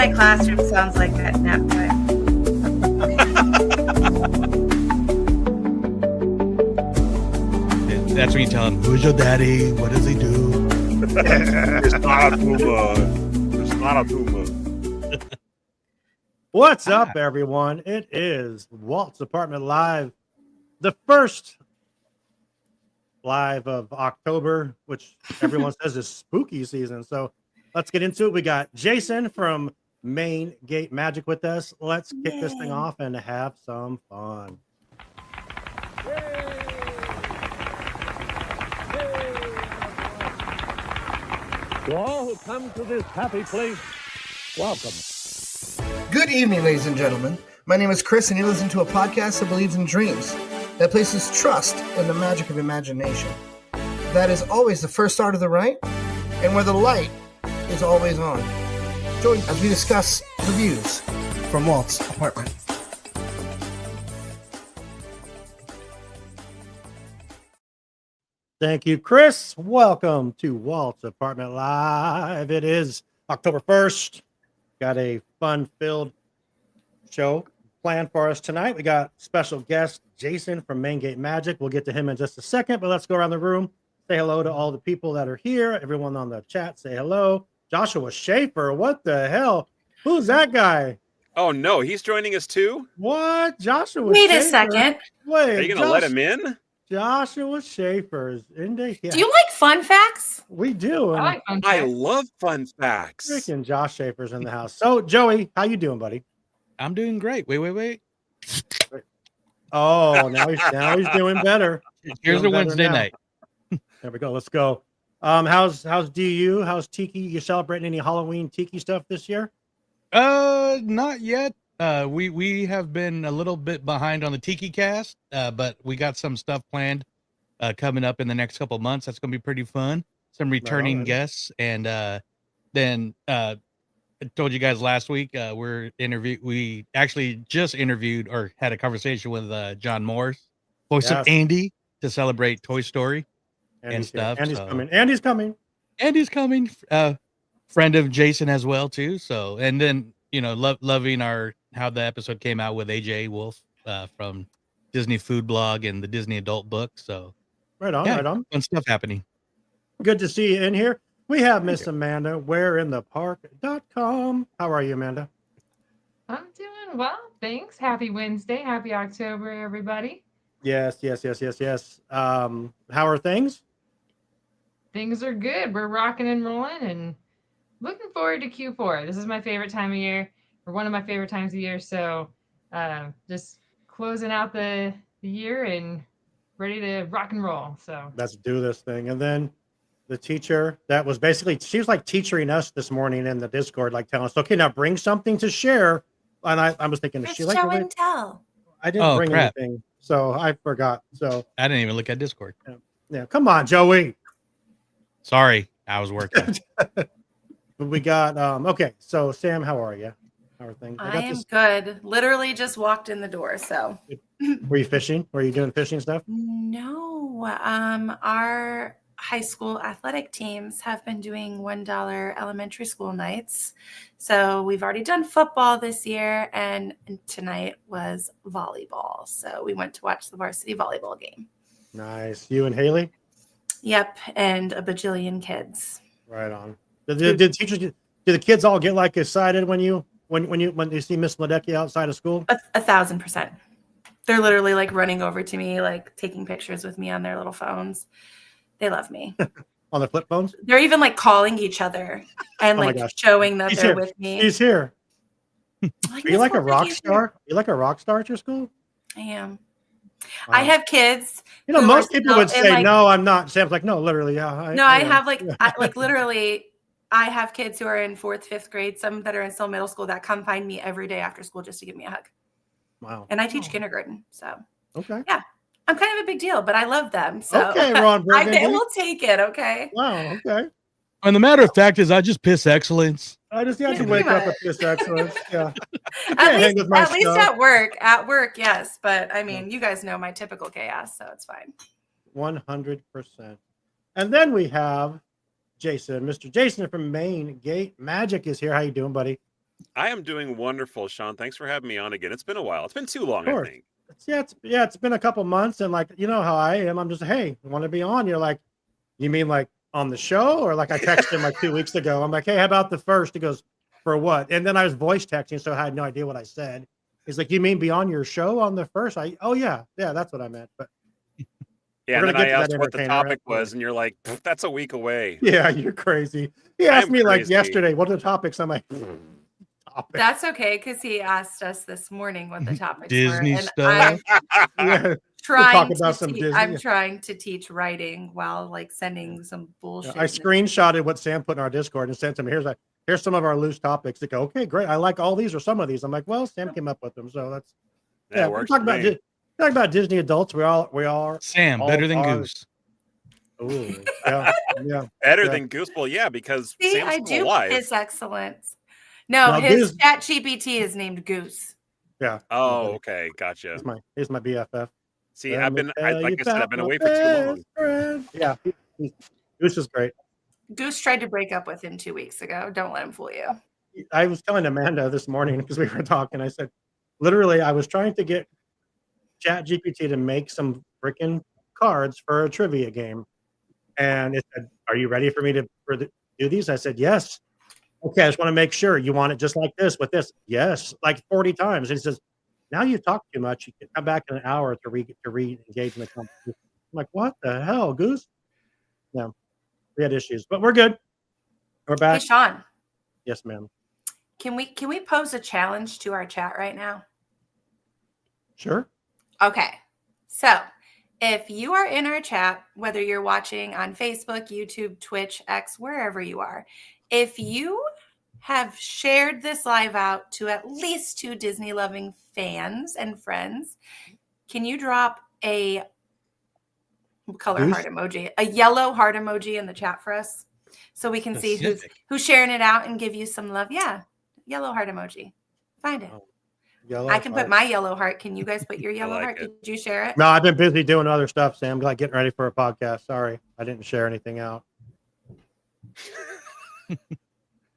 my classroom sounds like at nap time. That's when you tell him, who's your daddy? What does he do? It's not a tumor. It's not a tumor. What's up, everyone? It is Walt's Apartment Live, the first live of October, which everyone says is spooky season. So let's get into it. We got Jason from MainGate Magic with us. Let's kick this thing off and have some fun. To all who come to this happy place, welcome. Good evening, ladies and gentlemen. My name is Chris, and you listen to a podcast that believes in dreams, that places trust in the magic of imagination. That is always the first start of the right, and where the light is always on. Join as we discuss the views from Walt's apartment. Thank you, Chris. Welcome to Walt's Apartment Live. It is October 1st. Got a fun-filled show planned for us tonight. We got special guest Jason from MainGate Magic. We'll get to him in just a second, but let's go around the room. Say hello to all the people that are here. Everyone on the chat, say hello. Joshua Schaefer, what the hell? Who's that guy? Oh no, he's joining us too. What? Joshua Wait Schaefer? a second. Wait, Are you gonna let him in? Joshua Schaefer's in the Do you like fun facts? We do. I like fun I facts. love fun facts. Freaking Josh Schaefer's in the house. So Joey, how you doing, buddy? I'm doing great. Wait. Oh, now he's doing better. Here's Doing the better Wednesday now. night. There we go. Let's go. How's DU? How's Tiki? You celebrating any Halloween Tiki stuff this year? Not yet. We have been a little bit behind on the Tiki cast, but we got some stuff planned coming up in the next couple of months. That's gonna be pretty fun. Some returning man. guests, and then I told you guys last week we actually just interviewed or had a conversation with John Morris, voice of Yes. Andy, to celebrate Toy Story and stuff. Andy's so- coming. Andy's coming. Andy's coming. Friend of Jason as well too. So, and then loving how the episode came out with AJ Wolf from Disney Food Blog and the Disney Adult Book. So Right on, yeah, right on. fun stuff happening. Good to see you in here. We have Miss Amanda, whereinthepark.com. How are you, Amanda? I'm doing well, thanks. Happy Wednesday. Happy October, everybody. Yes. How are things? Things are good. We're rocking and rolling and looking forward to Q4. This is my favorite time of year, or one of my favorite times of year. So just closing out the year and ready to rock and roll. So Let's do this thing. And then the teacher that was basically, she was like teaching us this morning in the Discord, like telling us, okay, now bring something to share. And I was thinking, is It's she like, show and tell. I didn't bring crap. anything, so I forgot. So I didn't even look at Discord. yeah, come on, Joey. Sorry, I was working. We got okay. So Sam, how are you? How are things? I am good. Literally just walked in the door. So Were you fishing? Were you doing fishing stuff? no, our high school athletic teams have been doing $1 elementary school nights. So we've already done football this year, and tonight was volleyball. So we went to watch the varsity volleyball game. Nice. You and Haley? Yep, and a bajillion kids. Right on. Did teachers? Do the kids all get like excited when you see Miss Ledecky outside of school? 1,000%. They're literally like running over to me, like taking pictures with me on their little phones. They love me. On the flip phones? They're even like calling each other and Oh my like gosh. showing that He's they're here. with me. He's here. Like, Are you like a "Miss rock Ledecky's star? here." You like a rock star at your school? I am. Wow. I have kids. You know, who most are people still would in, say, like- no, I'm not. Sam's like, no, literally, yeah. I am. have like, Yeah. literally, I have kids who are in 4th, 5th grade, some that are in still middle school that come find me every day after school just to give me a hug. Wow. And I teach kindergarten. So Okay. I'm kind of a big deal, but I love them. So Okay, Ron I Burgundy. will take it. Okay. Wow, okay. And the matter of fact is, I just piss excellence. I just had to Pretty wake up much. at this excellence. Yeah. At hang least, with my at least stuff. at work. At work, yes. But I mean, you guys know my typical chaos, so it's fine. 100%. And then we have Jason, Mr. Jason from MainGate Magic is here. How you doing, buddy? I am doing wonderful, Sean. Thanks for having me on again. It's been a while. It's been too long, Of I course. think. It's been a couple months, and like you know how I am. I'm just hey, want to be on? You're like, you mean like on the show, or like I texted him like 2 weeks ago. I'm like, hey, how about the first? He goes, for what? And then I was voice texting, so I had no idea what I said. He's like, you mean be on your show on the first? Oh yeah, that's what I meant. But Yeah, we're and gonna then get I to asked that what the entertainer. topic was, and you're like, that's a week away. Yeah, you're crazy. He I asked am me like crazy. yesterday, what are the topics? I'm like, topic. That's okay because he asked us this morning what the topics Disney were, and stuff. Yeah. trying talk about to some te- Disney. I'm trying to teach writing while like sending some bullshit. I screenshotted what Sam put in our Discord and sent him. Here's some of our loose topics. They go, okay, great. I like all these or some of these. I'm like, well, Sam came up with them, so that's That we're works talking for about me. talking about Disney adults. We are Sam, all better than are- Goose. Ooh, yeah. Better Yeah. than Gooseball, yeah, because See, Sam's I still do alive. his excellence. No, Now, his Goose- chat GPT is named Goose. Yeah. Oh, okay, gotcha. He's my BFF. See, like I said, I've been away for too long. Friend. Yeah, Goose is great. Goose tried to break up with him 2 weeks ago. Don't let him fool you. I was telling Amanda this morning because we were talking. I said, literally, I was trying to get Chat GPT to make some freaking cards for a trivia game, and it said, "Are you ready for me to do these?" I said, "Yes." Okay, I just want to make sure you want it just like this with this. Yes, like 40 times. And he says, "Now you've talked too much. You can come back in an hour to re-engage in the competition." I'm like, "What the hell, Goose?" No, we had issues, but we're good. We're Hey, back. Sean, Yes, ma'am. can we pose a challenge to our chat right now? Sure. Okay. So if you are in our chat, whether you're watching on Facebook, YouTube, Twitch, X, wherever you are, if you have shared this live out to at least 2 Disney loving fans and friends, can you drop a color Goose? heart emoji, a yellow heart emoji in the chat for us so we can see Specific. who's sharing it out and give you some love? Yeah. Yellow heart emoji. Find it. Yellow I can put heart. my yellow heart. Can you guys put your yellow like heart? it. Did you share it? No, I've been busy doing other stuff, Sam. Like getting ready for a podcast. Sorry, I didn't share anything out.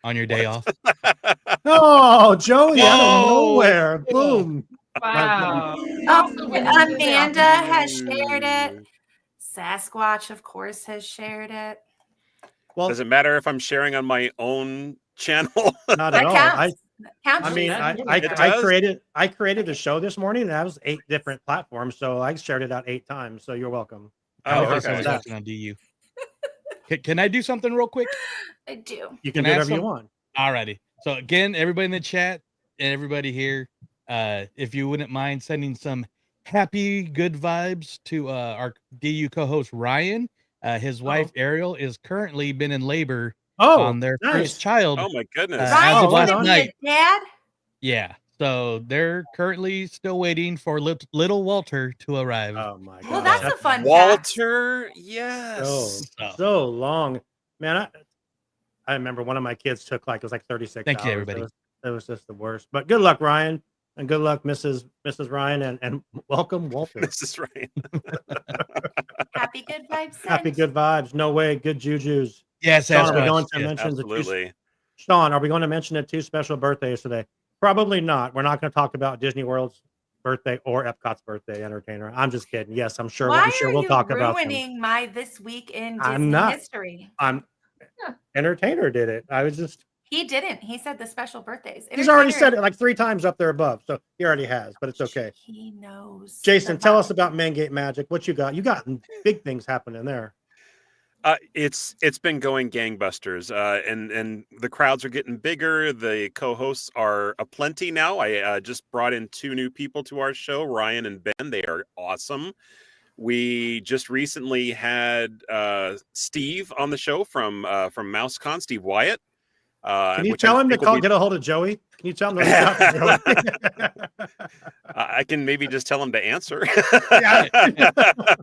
On your day off. Oh, Joey out of Whoa. nowhere. Boom. Wow. Oh, Amanda has shared it. Sasquatch, of course, has shared it. Well, Does it matter if I'm sharing on my own channel? not That at all. counts. That counts. I mean, It I does? created a show this morning, and that was 8 different platforms, so I shared it out 8 times. So you're welcome. Oh, Okay, okay. someone's watching on DU. Can I do something real quick? I do. You can Can I do ask whatever you some- want. Alrighty. So again, everybody in the chat and everybody here, if you wouldn't mind sending some happy, good vibes to our DU co-host Ryan. His wife Ariel is currently been in labor on their nice. first child. Oh my goodness. as Ryan's of last gonna be night. a dad. Yeah. So they're currently still waiting for little Walter to arrive. Oh my god. Well, that's a fun fact. Walter, yes. so long, man. I remember one of my kids took it was like 36 Thank hours. you, everybody. It was just the worst. But good luck, Ryan, and good luck, Mrs. Ryan, and welcome, Walter. This is right. Happy good vibes. Happy sent. good vibes. No way. Good juju's. Yes, Sean, are we Sasquatch, going to yes. mention the two? Absolutely. Sean, are we going to mention the 2 special birthdays today? Probably not. We're not going to talk about Disney World's birthday or Epcot's birthday entertainer. I'm just kidding. Yes, I'm sure. Why I'm sure are we'll you talk about them. ruining my this week in I'm Disney not. history? Entertainer did it. I was just. He didn't. He said the special birthdays. He's already Entertainer- said it like 3 times up there above, so he already has. But it's okay. He knows. Jason, the tell us vibe. about MainGate Magic. What you got? You got big things happening there. It's been going gangbusters, and the crowds are getting bigger. The co-hosts are aplenty now. I just brought in 2 new people to our show, Ryan and Ben. They are awesome. We just recently had Steve on the show from MouseCon, Steve Wyatt. Can you which tell I him to think will be- get a hold of Joey? Can you tell him to reach out to Joey? I can maybe just tell him to answer. Yeah.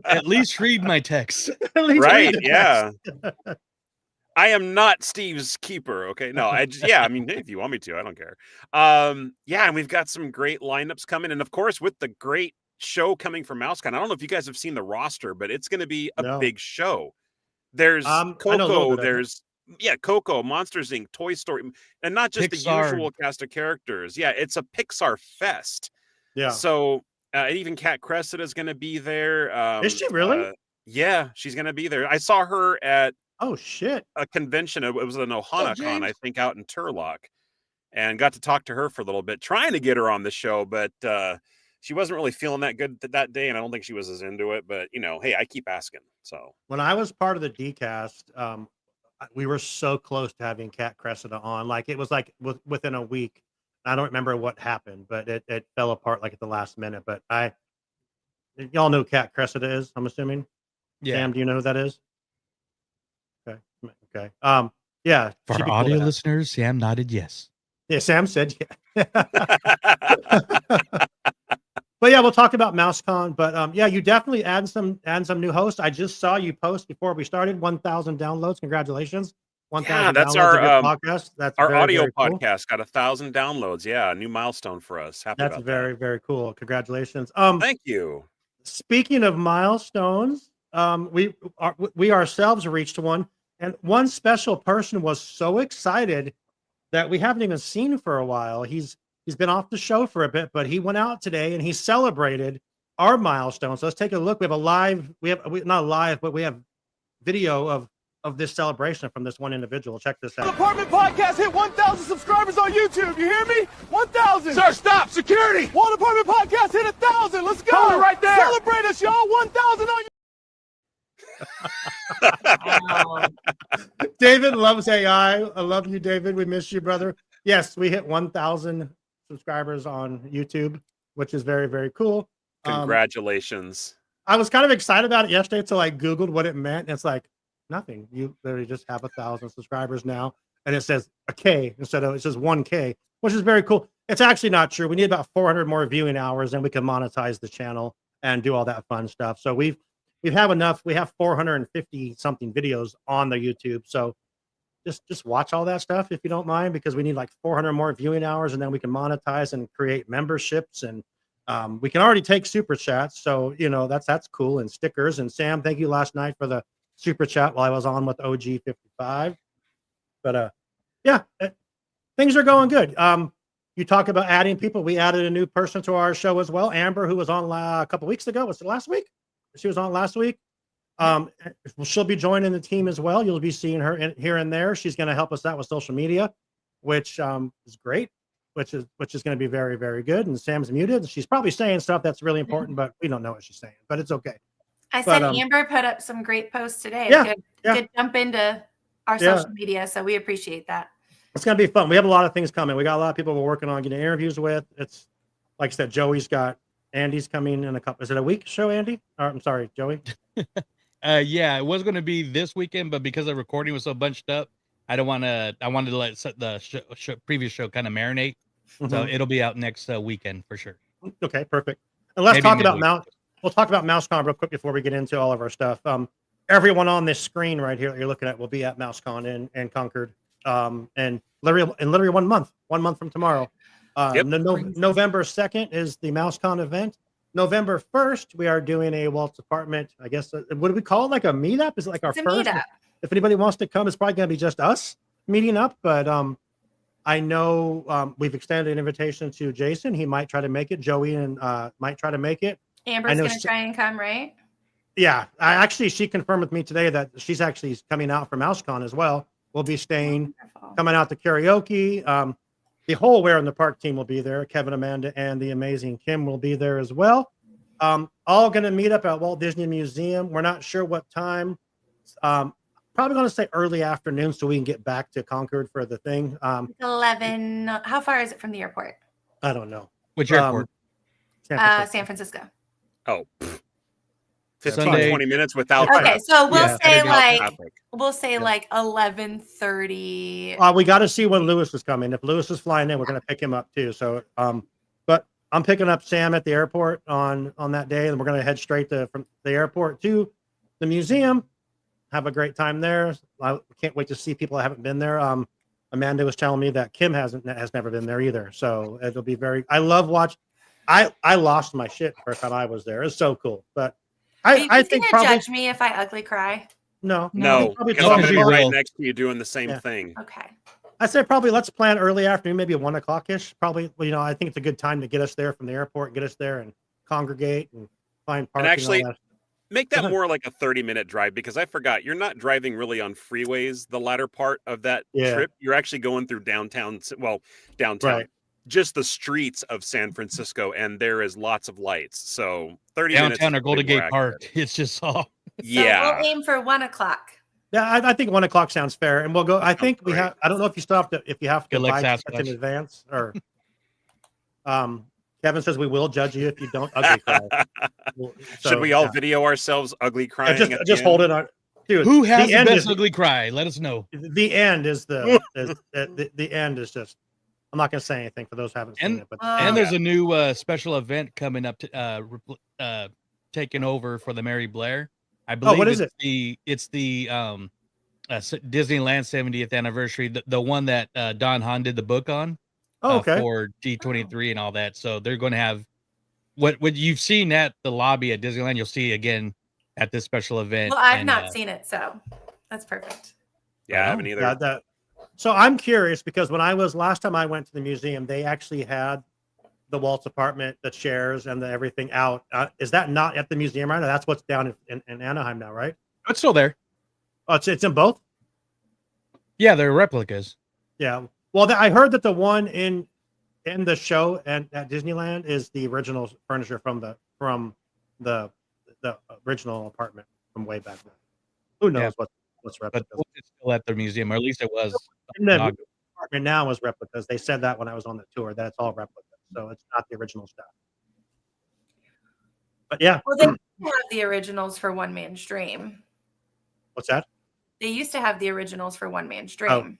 At least read my text. At least Right? read it. Yeah. I am not Steve's keeper. Okay. No, I mean, if you want me to, I don't care. Yeah, and we've got some great lineups coming. And of course, with the great show coming from MouseCon, I don't know if you guys have seen the roster, but it's going to be a No. big show. There's I know a little Coco, bit of it. there's Yeah, Coco, Monsters Inc., Toy Story, and not just the Pixar. usual cast of characters. Yeah, it's a Pixar fest. Yeah. So even Kat Cressida is going to be there. Is she really? Yeah, she's going to be there. I saw her at Oh shit. a convention. It was an Ohana Con, James. I think, out in Turlock, and got to talk to her for a little bit, trying to get her on the show, but she wasn't really feeling that good that day, and I don't think she was as into it. But hey, I keep asking. So When I was part of the DCast, we were so close to having Kat Cressida on. Like it was like within a week. I don't remember what happened, but it fell apart like at the last minute. But y'all know who Kat Cressida is, I'm assuming. Yeah. Sam, do you know who that is? Okay. Yeah. For she'd be our cool to audio have. listeners, Sam nodded yes. Yeah, Sam said yeah. But yeah, we'll talk about MouseCon. But yeah, you definitely add some new hosts. I just saw you post before we started 1,000 downloads. Congratulations. 1,000 yeah, that's downloads of your our podcast. That's our very, audio very cool. podcast got 1,000 downloads. Yeah, a new milestone for us. Happy That's about very, very cool. Congratulations. that. Thank you. Speaking of milestones, we ourselves reached one, and one special person was so excited that we haven't even seen for a while. He's been off the show for a bit, but he went out today and he celebrated our milestone. So let's take a look. We have not live, but we have video of this celebration from this one individual. Check this out. Apartment Podcast hit 1,000 subscribers on YouTube. You hear me? 1,000. Sir, stop. Security. Walt Apartment Podcast hit 1,000. Let's go. Hold it right there. Celebrate us, y'all. 1,000 on Wow. David loves AI. I love you, David. We miss you, brother. Yes, we hit 1,000 subscribers on YouTube, which is very, very cool. Congratulations. I was kind of excited about it yesterday until I Googled what it meant. And it's like nothing. You literally just have 1,000 subscribers now. And it says a K instead of, it says 1K, which is very cool. It's actually not true. We need about 400 more viewing hours and we can monetize the channel and do all that fun stuff. So we have enough. We have 450 something videos on the YouTube. So just watch all that stuff if you don't mind, because we need like 400 more viewing hours and then we can monetize and create memberships, and we can already take super chats. So, that's cool, and stickers. And Sam, thank you last night for the super chat while I was on with OG55. But yeah, things are going good. You talk about adding people. We added a new person to our show as well. Amber, who was on a couple weeks ago. Was it last week? She was on last week. She'll be joining the team as well. You'll be seeing her here and there. She's going to help us out with social media, which is great, which is going to be very, very good. And Sam's muted. She's probably saying stuff that's really important, but we don't know what she's saying, but it's okay. I said Amber put up some great posts today. Yeah, good jump into our social media, so we appreciate that. It's going to be fun. We have a lot of things coming. We got a lot of people we're working on getting interviews with. It's like I said, Joey's got Andy's coming in a couple. Is it a week show, Andy? Or, I'm sorry, Joey. Yeah, it was going to be this weekend, but because the recording was so bunched up, I wanted to let the previous show kind of marinate. So it'll be out next weekend for sure. Okay, perfect. And let's talk about midweek. We'll talk about MouseCon real quick before we get into all of our stuff. Everyone on this screen right here that you're looking at will be at MouseCon in Concord. And literally 1 month from tomorrow. November 2nd is the MouseCon event. November 1st, we are doing a Walt's Apartment. I guess, what do we call it? Like a meetup? Is it like our first? Meetup. If anybody wants to come, it's probably going to be just us meeting up. But I know we've extended an invitation to Jason. He might try to make it. Joey and might try to make it. Amber's going to try and come, right? Yeah. She confirmed with me today that she's actually coming out for MouseCon as well. We'll be staying, coming out to karaoke. The whole Where in the Park team will be there. Kevin, Amanda, and the amazing Kim will be there as well. All going to meet up at Walt Disney Museum. We're not sure what time. Probably going to say early afternoon so we can get back to Concord for the thing. 11. How far is it from the airport? I don't know. Which airport? San Francisco. Oh, 15, Sunday. 20 minutes without Okay, traffic. so we'll say Without like traffic. 11:30. We got to see when Lewis is coming. If Lewis is flying in, we're going to pick him up too. So, but I'm picking up Sam at the airport on that day, and we're going to head straight from the airport to the museum. Have a great time there. I can't wait to see people that haven't been there. Amanda was telling me that Kim has never been there either. So it'll be I love watch. I lost my shit the first time I was there. It's so cool. But I think probably judge me if I ugly cry. No, No, probably because I'm going to be you right will. next to you doing the same Yeah. thing. Okay. I say probably let's plan early afternoon, maybe 1 o'clock ish. Probably, I think it's a good time to get us there from the airport, get us there and congregate and find parking. And actually, all that. make Go that ahead. more like a 30-minute drive, because I forgot you're not driving really on freeways the latter part of that Yeah. trip. You're actually going through downtown, Right. just the streets of San Francisco, and there is lots of lights. So 30 minutes. Downtown is or Golden probably more Gate Park. accurate. It's just all. Yeah. So we'll aim for 1 o'clock. Yeah, I think 1 o'clock sounds fair, and we'll go. I think we great. have. I don't know if you still have to, if you have to Good luck, buy tickets in Sasquatch. advance, or Kevin says we will judge you if you don't ugly cry. Should we all video ourselves ugly crying? Yeah, at the just end? hold it on, dude. Who has the end best is, ugly cry? Let us know. the end is the end is just. I'm not going to say anything for those who haven't seen it, but And there's a new special event coming up to taking over for the Mary Blair. I believe what is it's the Disneyland 70th anniversary, the one that Don Hahn did the book on. okay. For D23 and all that. So they're going to have what you've seen at the lobby at Disneyland, you'll see again at this special event. Well, I've not seen it, so that's perfect. Yeah, I haven't either. Yeah, so I'm curious because when last time I went to the museum, they actually had the Walt's apartment, the chairs, and the everything out. Is that not at the museum right now? That's what's down in Anaheim now, right? It's still there. Oh, it's in both. Yeah, they're replicas. Yeah. Well, I heard that the one in the show and at Disneyland is the original furniture from the original apartment from way back then. Who knows what's But replicas? it's still at the museum, or at least it was. And the apartment now is replicas. They said that when I was on the tour that it's all replicas, so it's not the original stuff. But yeah, Well, they have the originals for One Man's Dream. what's that? They used to have the originals for One Man's Oh, Dream.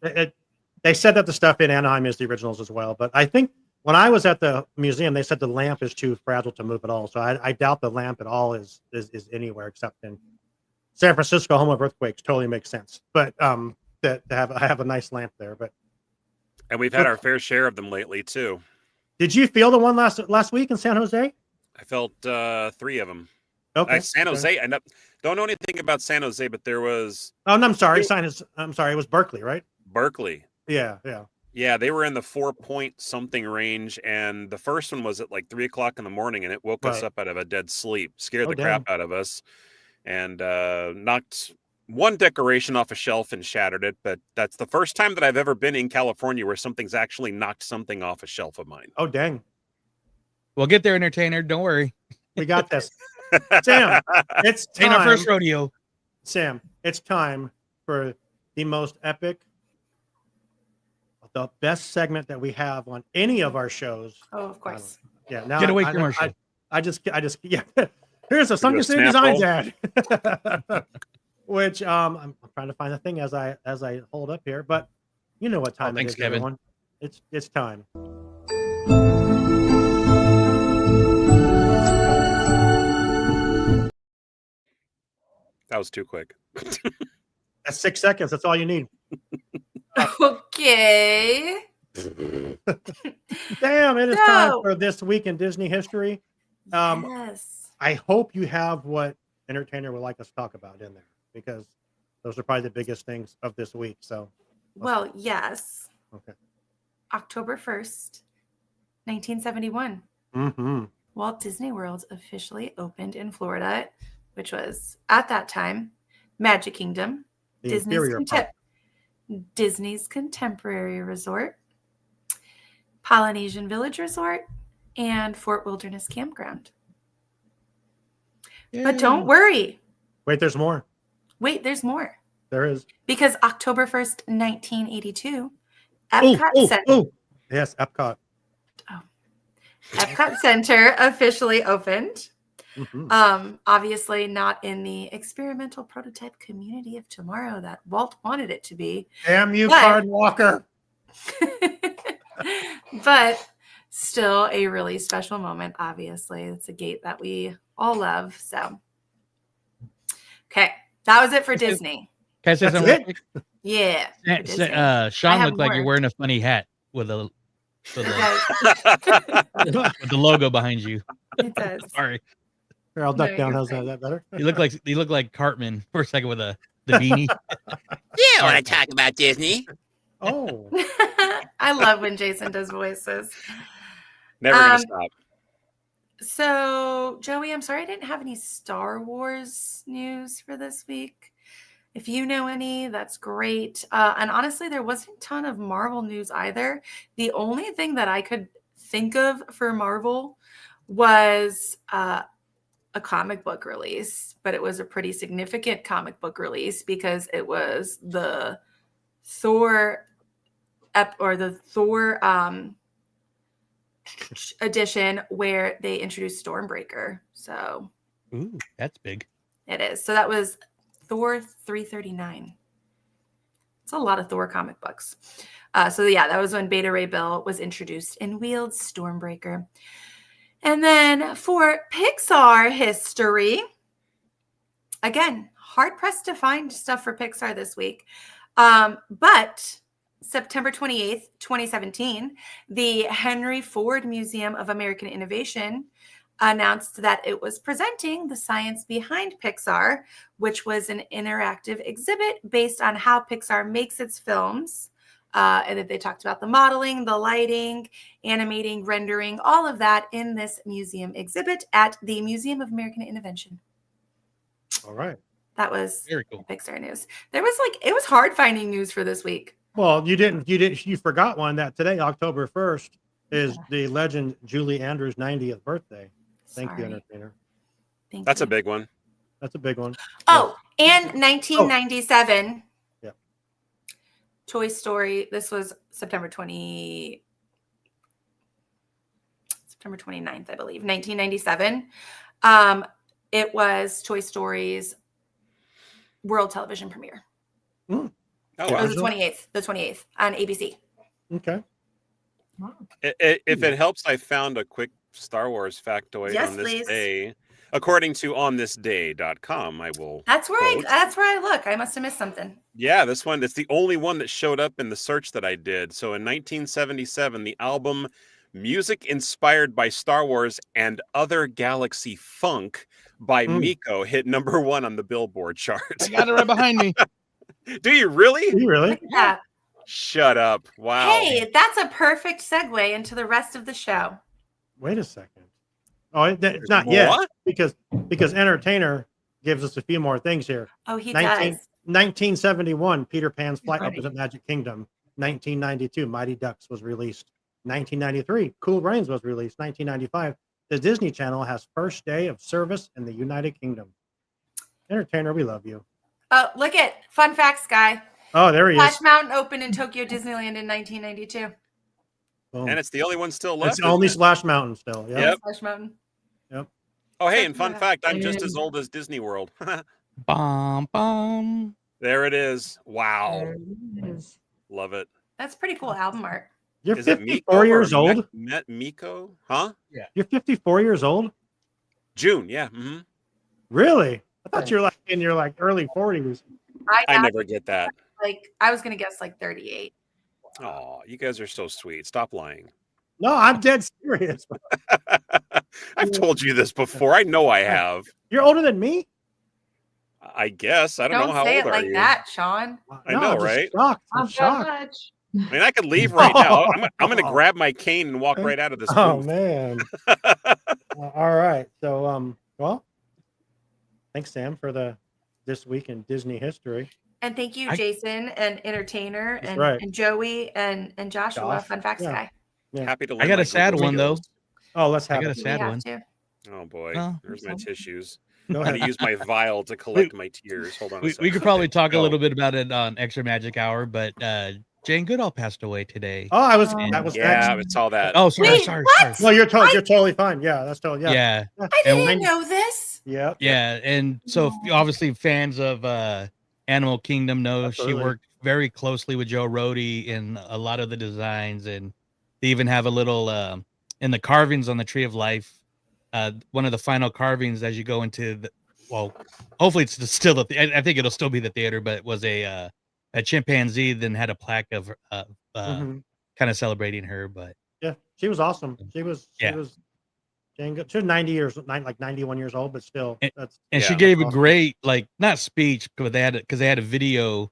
they said that the stuff in Anaheim is the originals as well. But I think when I was at the museum, they said the lamp is too fragile to move at all. So I doubt the lamp at all is anywhere except in San Francisco, home of earthquakes. Totally makes sense. But I have a nice lamp there. But And we've had our fair share of them lately too. did you feel the one last week in San Jose? I felt 3 of them. Okay. San Jose. I don't know anything about San Jose, but there was. Oh, no, I'm sorry. I'm sorry. It was Berkeley, right? Berkeley. Yeah. Yeah, they were in the 4-point something range, and the first one was at like 3 o'clock in the morning, and it woke us Right. up out of a dead sleep, scared the damn. crap out of us, and knocked one decoration off a shelf and shattered it. But that's the first time that I've ever been in California where something's actually knocked something off a shelf of mine. Oh, dang. We'll get there, entertainer. Don't worry. We got this. Sam, it's time. Ain't our first rodeo. Sam, it's time for the most epic, the best segment that we have on any of our shows. Oh, of course. Yeah. Now Getaway commercial. I just yeah. Here's a Sunken City snap Designs ad. Which I'm trying to find the thing as I hold up here, but you know what time it thanks, is, Kevin. everyone. It's time. That was too quick. That's 6 seconds. That's all you need. Okay. Damn, it is time for This Week in Disney History. Yes. I hope you have what entertainer would like us to talk about in there, because those are probably the biggest things of this week. So, Well, yes. okay. October 1st, 1971. Mm-hmm. Walt Disney World officially opened in Florida, which was at that time Magic Kingdom, The Disney's, inferior part. Disney's Contemporary Resort, Polynesian Village Resort, and Fort Wilderness Campground. But don't worry. Wait, there's more. Wait, there's more. There is. Because October 1st, 1982, Epcot Center. Yes, Epcot. Epcot Center officially opened. Mhm. Obviously not in the experimental prototype community of tomorrow that Walt wanted it to be. Damn you, But- Card Walker. But still a really special moment, obviously. It's a gate that we all love. So, okay. That was it for Disney. Can I say That's something? it? real quick? Yeah. for Disney. Sean have looked like you're more. wearing a funny hat with a with It the logo behind you. It does. Sorry, Here, I'll duck No, down. you're How's that? fine. Is that better? you look like Cartman for a second with a the beanie. You want to talk about Disney? Oh, I love when Jason does voices. Never gonna Um, stop. So, Joey, I'm sorry I didn't have any Star Wars news for this week. If you know any, that's great. And honestly, there wasn't a ton of Marvel news either. The only thing that I could think of for Marvel was a comic book release, but it was a pretty significant comic book release because it was the Thor edition where they introduced Stormbreaker. So Ooh, that's big. it is. So that was Thor 339. It's a lot of Thor comic books. So yeah, that was when Beta Ray Bill was introduced and wields Stormbreaker. And then for Pixar history, again, hard pressed to find stuff for Pixar this week. But September 28th, 2017, the Henry Ford Museum of American Innovation announced that it was presenting the science behind Pixar, which was an interactive exhibit based on how Pixar makes its films. And that they talked about the modeling, the lighting, animating, rendering, all of that in this museum exhibit at the Museum of American Innovation. all right. That was Very cool. Pixar news. There was it was hard finding news for this week. Well, you forgot one that today, October 1st, is the legend Julie Andrews' 90th birthday. Thank you, Sorry. entertainer. Thank That's you. a big one. That's a big one. Oh, and 1997. Yeah. Toy Story. This was September 29th, I believe. 1997. It was Toy Story's world television premiere. Oh, It wow. was the 28th on ABC. Okay. If it helps, I found a quick Star Wars factoid Yes, on this please. day. According to onthisday.com, I will. That's where quote. that's where I look. I must have missed something. Yeah, this one, it's the only one that showed up in the search that I did. So in 1977, the album Music Inspired by Star Wars and Other Galaxy Funk by Miko hit #1 on the Billboard chart. I got it right behind me. Do you really? You really? Look at that. Shut up. Wow. Hey, that's a perfect segue into the rest of the show. Wait a second. Oh, it's not yet What? because entertainer gives us a few more things here. Oh, he 1971, Peter Pan's Flight Right. Opposite Magic Kingdom. 1992, Mighty Ducks was released. 1993, Cool Brains was released. 1995, the Disney Channel has first day of service in the United Kingdom. Entertainer, we love you. Oh, look at fun facts, guy. Oh, there he Splash is. Mountain opened in Tokyo Disneyland in 1992. Boom. And it's the only one still left. It's only isn't it? Splash Mountain still. Yeah. Yep. Splash Mountain. Oh, hey, and fun Yeah. fact, I'm just as old as Disney World. Bum, bum. There it is. Wow. There it is. Love it. That's pretty cool album art. You're Is it Miko 54 years or old. Met Miko? Huh? You're 54 years old. June, yeah. Really? I thought you were like in your early 40s. I never get that. I was gonna guess 38. Oh, you guys are so sweet. Stop lying. No, I'm dead serious. I've told you this before. I know I have. You're older than me. I guess. I don't Don't know how say old it are like you. that, Sean. I know, I'm just right? Shocked. I'm Not that shocked. much. I mean, I could leave right now. I'm going to grab my cane and walk right out of this Oh booth. man. All right. So well, thanks Sam for this week in Disney history. And thank you, Jason and Entertainer That's and, right. and Joey and Joshua, Josh, Fun Facts yeah. guy. Yeah. Happy to I lend got my a sad Google one though. skills. Oh, let's I have got a it. We sad have one. to. Oh boy, Oh, there's my tissues. Go I'm going ahead. to use my vial to collect my tears. Hold on a We second. could probably talk a Go. little bit about it on Extra Magic Hour, but Jane Goodall passed away today. Oh, that was Yeah, next. I saw that. Oh, sorry, Wait, sorry, what? sorry. No, you're totally fine. Yeah, that's totally Yeah, I And didn't when- know this. Yeah. yeah, and so obviously fans of Animal Kingdom know Absolutely. she worked very closely with Joe Rohde in a lot of the designs, and they even have a little in the carvings on the Tree of Life. One of the final carvings as you go into the, well, hopefully it's still I think it'll still be the theater, but it was a chimpanzee then had a plaque of Mhm. kind of celebrating her. But Yeah, she was awesome. She was Yeah. Jane, she's 90 years, like 91 years old, but still, And she gave a great, like, not speech, but they had a video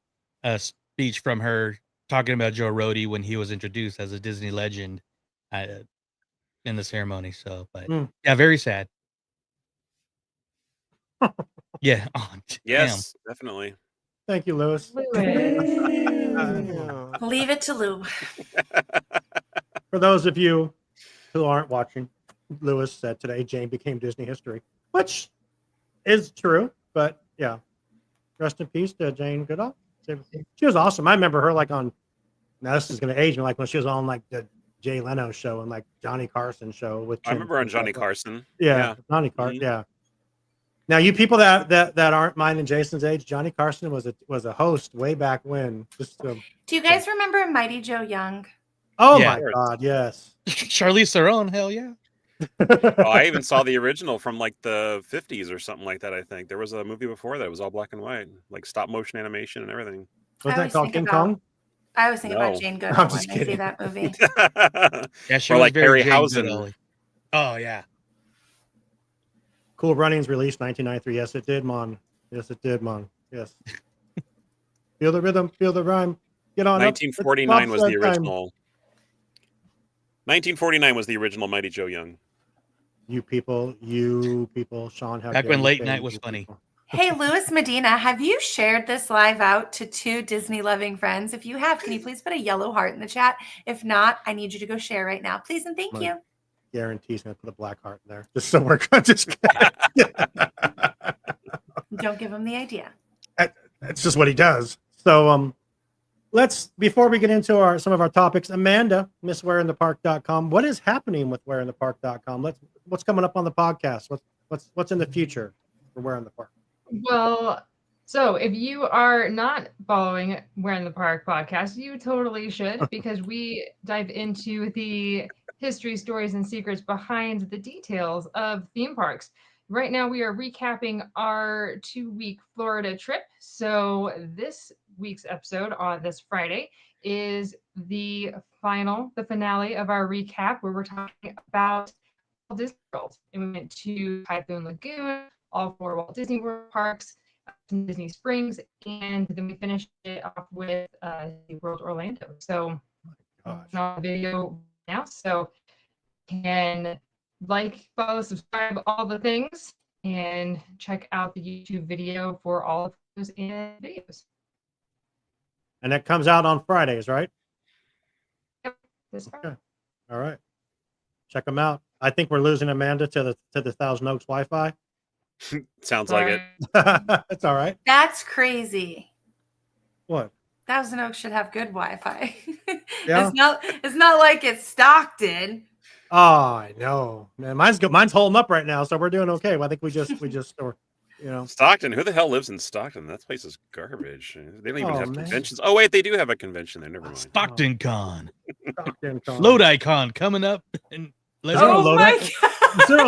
speech from her talking about Joe Rohde when he was introduced as a Disney legend in the ceremony. So, but yeah, very sad. Yeah. Oh, Yes, definitely. Thank you, Lewis. Leave it to Lou. For those of you who aren't watching, Lewis said today Jane became Disney history, which is true. But yeah, rest in peace to Jane Goodall. She was awesome. I remember her like on. Now this is going to age me, like when she was on like the Jay Leno show and like Johnny Carson show with. I remember on Johnny Carson. Yeah. Johnny Carson. Mm-hmm. Yeah. Now, you people that aren't mine and Jason's age, Johnny Carson was a host way back when. Do you guys remember Mighty Joe Young? Oh my God, yes. Charlize Theron, hell yeah. I even saw the original from like the 50s or something like that. I think there was a movie before that. It was all black and white, like stop motion animation and everything. Was that called King Kong? I was thinking about Jane Goodall when I see that movie. Yeah, she or was like very Harryhausen. Oh yeah. Cool Runnings released 1993. Yes, it did, Mon. Yes, it did, Mon. Yes. Feel the rhythm, feel the rhyme. Get on 1949 up. was the original. 1949 was the original Mighty Joe Young. You people, Sean. Back when late night was funny. Hey, Louis Medina, have you shared this live out to 2 Disney-loving friends? If you have, can you please put a yellow heart in the chat? If not, I need you to go share right now. Please and thank you. Guarantee he's going to put a black heart in there. Just so we're just Don't give him the idea. That's just what he does. So let's, before we get into some of our topics, Amanda, MissWhereInThePark.com. What is happening with WhereInThePark.com? What's coming up on the podcast? What's in the future for Where in the Park? Well, so if you are not following Where in the Park podcast, you totally should, because we dive into the history, stories, and secrets behind the details of theme parks. Right now, we are recapping our 2-week Florida trip. So this week's episode on this Friday is the finale of our recap, where we're talking about Walt Disney World. And we went to Typhoon Lagoon, all 4 Walt Disney World parks, Disney Springs, and then we finished it off with World Orlando. So on the video now, so can follow, subscribe, all the things, and check out the YouTube video for all of those videos. And that comes out on Fridays, right? Yep, this Friday. Okay. All right, check them out. I think we're losing Amanda to the Thousand Oaks Wi-Fi. Sounds like it. That's all right. That's crazy. What? Thousand Oaks should have good Wi-Fi. Yeah. It's not like it's Stockton. Oh, I know. Man, mine's good. Mine's holding up right now, so we're doing okay. Well, I think we just Stockton. Who the hell lives in Stockton? That place is garbage. They don't even have conventions. Oh wait, they do have a convention there. Never mind. Stockton Con. Stockton Con. Lodi Con coming up. And is there a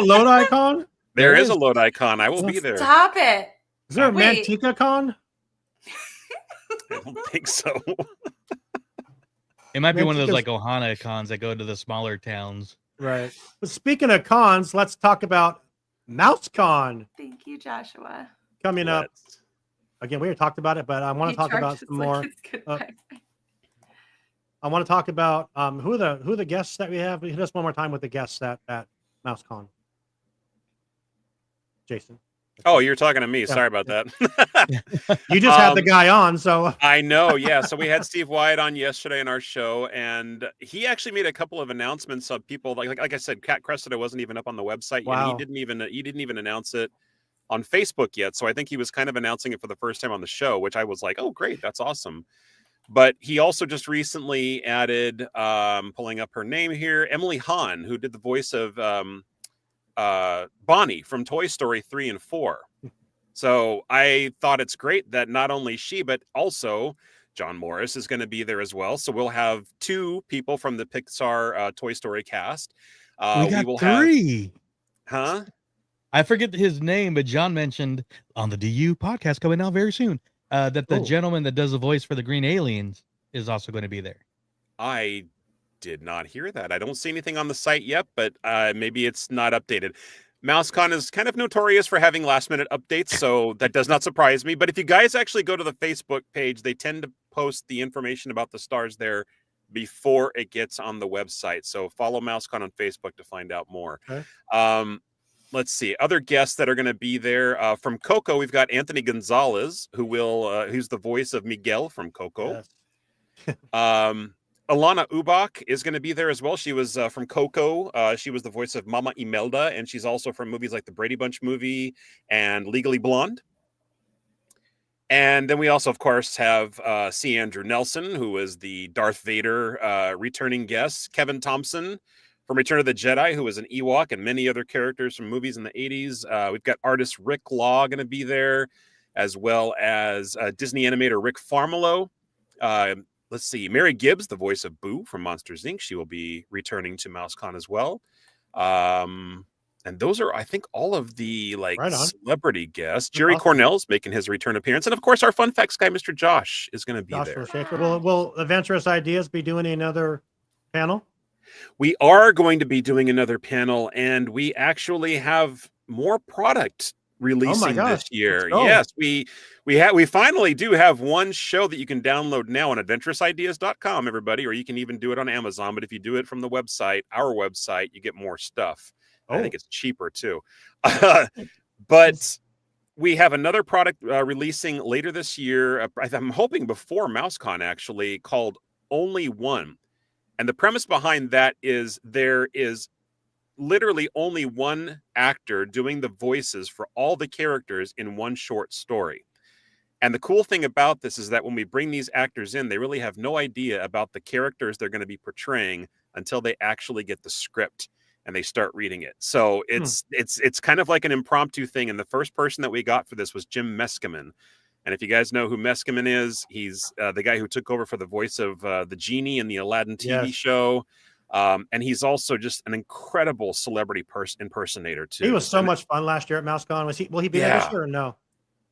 Lodi Con? There is a Lodi Con. I will be there. Stop it. Is there a Manteca Con? I don't think so. It might be one of those like Ohana cons that go to the smaller towns. Right. But speaking of cons, let's talk about Mouse Con. Thank you, Joshua. Coming up. Again, we already talked about it, but I want to talk about some more. I want to talk about who are the guests that we have. Hit us one more time with the guests at Mouse Con. Jason. Oh, you're talking to me. Yeah. Sorry about that. You just had the guy on, so I know. Yeah, so we had Steve Wyatt on yesterday in our show, and he actually made a couple of announcements of people. Like I said, Cat Cressida wasn't even up on the website. Wow. And he didn't even announce it on Facebook yet. So I think he was kind of announcing it for the first time on the show, which I was like, oh, great, that's awesome. But he also just recently added, pulling up her name here, Emily Hahn, who did the voice of Bonnie from Toy Story 3 and 4. So I thought it's great that not only she, but also John Morris is going to be there as well. So we'll have 2 people from the Pixar Toy Story cast. We will 3. Huh? I forget his name, but John mentioned on the DU podcast coming out very soon that the gentleman that does the voice for the Green Aliens is also going to be there. I did not hear that. I don't see anything on the site yet, but maybe it's not updated. MouseCon is kind of notorious for having last-minute updates, so that does not surprise me. But if you guys actually go to the Facebook page, they tend to post the information about the stars there before it gets on the website. So follow MouseCon on Facebook to find out more. Okay. Let's see. Other guests that are going to be there. From Coco, we've got Anthony Gonzalez, who's the voice of Miguel from Coco. Yes. Alana Ubach is going to be there as well. She was from Coco. She was the voice of Mama Imelda, and she's also from movies like the Brady Bunch movie and Legally Blonde. And then we also, of course, have C. Andrew Nelson, who is the Darth Vader returning guest. Kevin Thompson from Return of the Jedi, who was an Ewok, and many other characters from movies in the 80s. We've got artist Rick Law going to be there, as well as Disney animator Rick Farmelo. Let's see, Mary Gibbs, the voice of Boo from Monsters, Inc. She will be returning to MouseCon as well. And those are, I think, all of the celebrity guests. Jerry Cornell's making his return appearance. And of course, our fun facts guy, Mr. Josh, is going to be there. Will Adventurous Ideas be doing another panel? We are going to be doing another panel, and we actually have more product releasing this year. Yes, we finally do have one show that you can download now on adventurousIdeas.com, everybody, or you can even do it on Amazon. But if you do it from the website, our website, you get more stuff. I think it's cheaper too. But we have another product releasing later this year. I'm hoping before MouseCon, actually, called Only One. And the premise behind that is there is literally only one actor doing the voices for all the characters in one short story. And the cool thing about this is that when we bring these actors in, they really have no idea about the characters they're going to be portraying until they actually get the script and they start reading it. So it's kind of like an impromptu thing. And the first person that we got for this was Jim Meskimen. And if you guys know who Meskimen is, he's the guy who took over for the voice of the genie in the Aladdin TV show. And he's also just an incredible celebrity impersonator too. He was so much fun last year at MouseCon. Will he be there this year or no?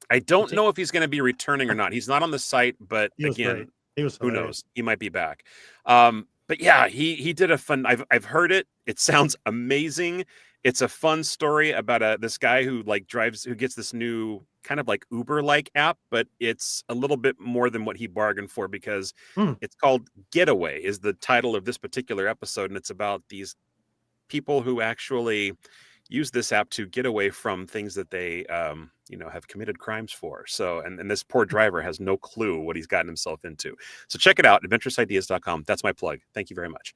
I don't know if he's going to be returning or not. He's not on the site, but again, who knows? He might be back. But yeah, he did a fun. I've heard it. It sounds amazing. It's a fun story about this guy who who gets this new kind of like Uber-like app, but it's a little bit more than what he bargained for because it's called Getaway is the title of this particular episode. And it's about these people who actually use this app to get away from things that they, have committed crimes for. So, and this poor driver has no clue what he's gotten himself into. So check it out, adventurousIdeas.com. That's my plug. Thank you very much.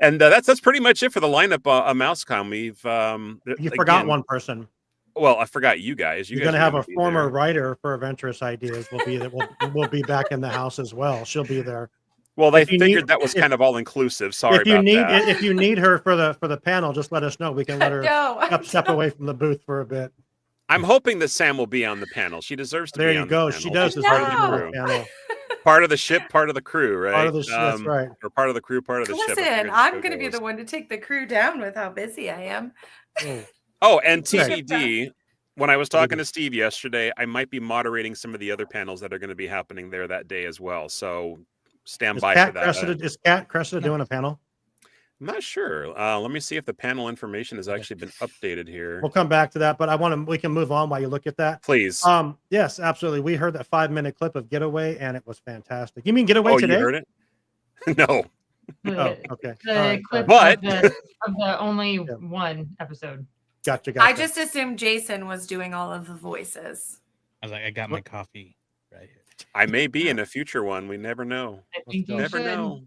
And that's pretty much it for the lineup on MouseCon. You forgot one person. Well, I forgot you guys. You're going to have a former writer for Adventurous Ideas will be back in the house as well. She'll be there. Well, they figured that was kind of all inclusive. Sorry if you need her for the panel, just let us know. We can let her step away from the booth for a bit. I'm hoping that Sam will be on the panel. She deserves to be on the panel. There you go. She does deserve to be on the panel. Part of the ship, part of the crew, right? Part of the that's right. Or part of the crew, part of the ship. Listen, I'm going to be the one to take the crew down with how busy I am. Oh, and TBD, when I was talking to Steve yesterday, I might be moderating some of the other panels that are going to be happening there that day as well. So stand by for that. Is Kat Cressida doing a panel? I'm not sure. Let me see if the panel information has actually been updated here. We'll come back to that, but we can move on while you look at that. Please. Yes, absolutely. We heard that 5-minute clip of Getaway, and it was fantastic. You mean Getaway today? You heard it? No. Okay. The clip of the only one episode. Gotcha. I just assumed Jason was doing all of the voices. I was like, I got my coffee right here. I may be in a future one. We never know. Never know.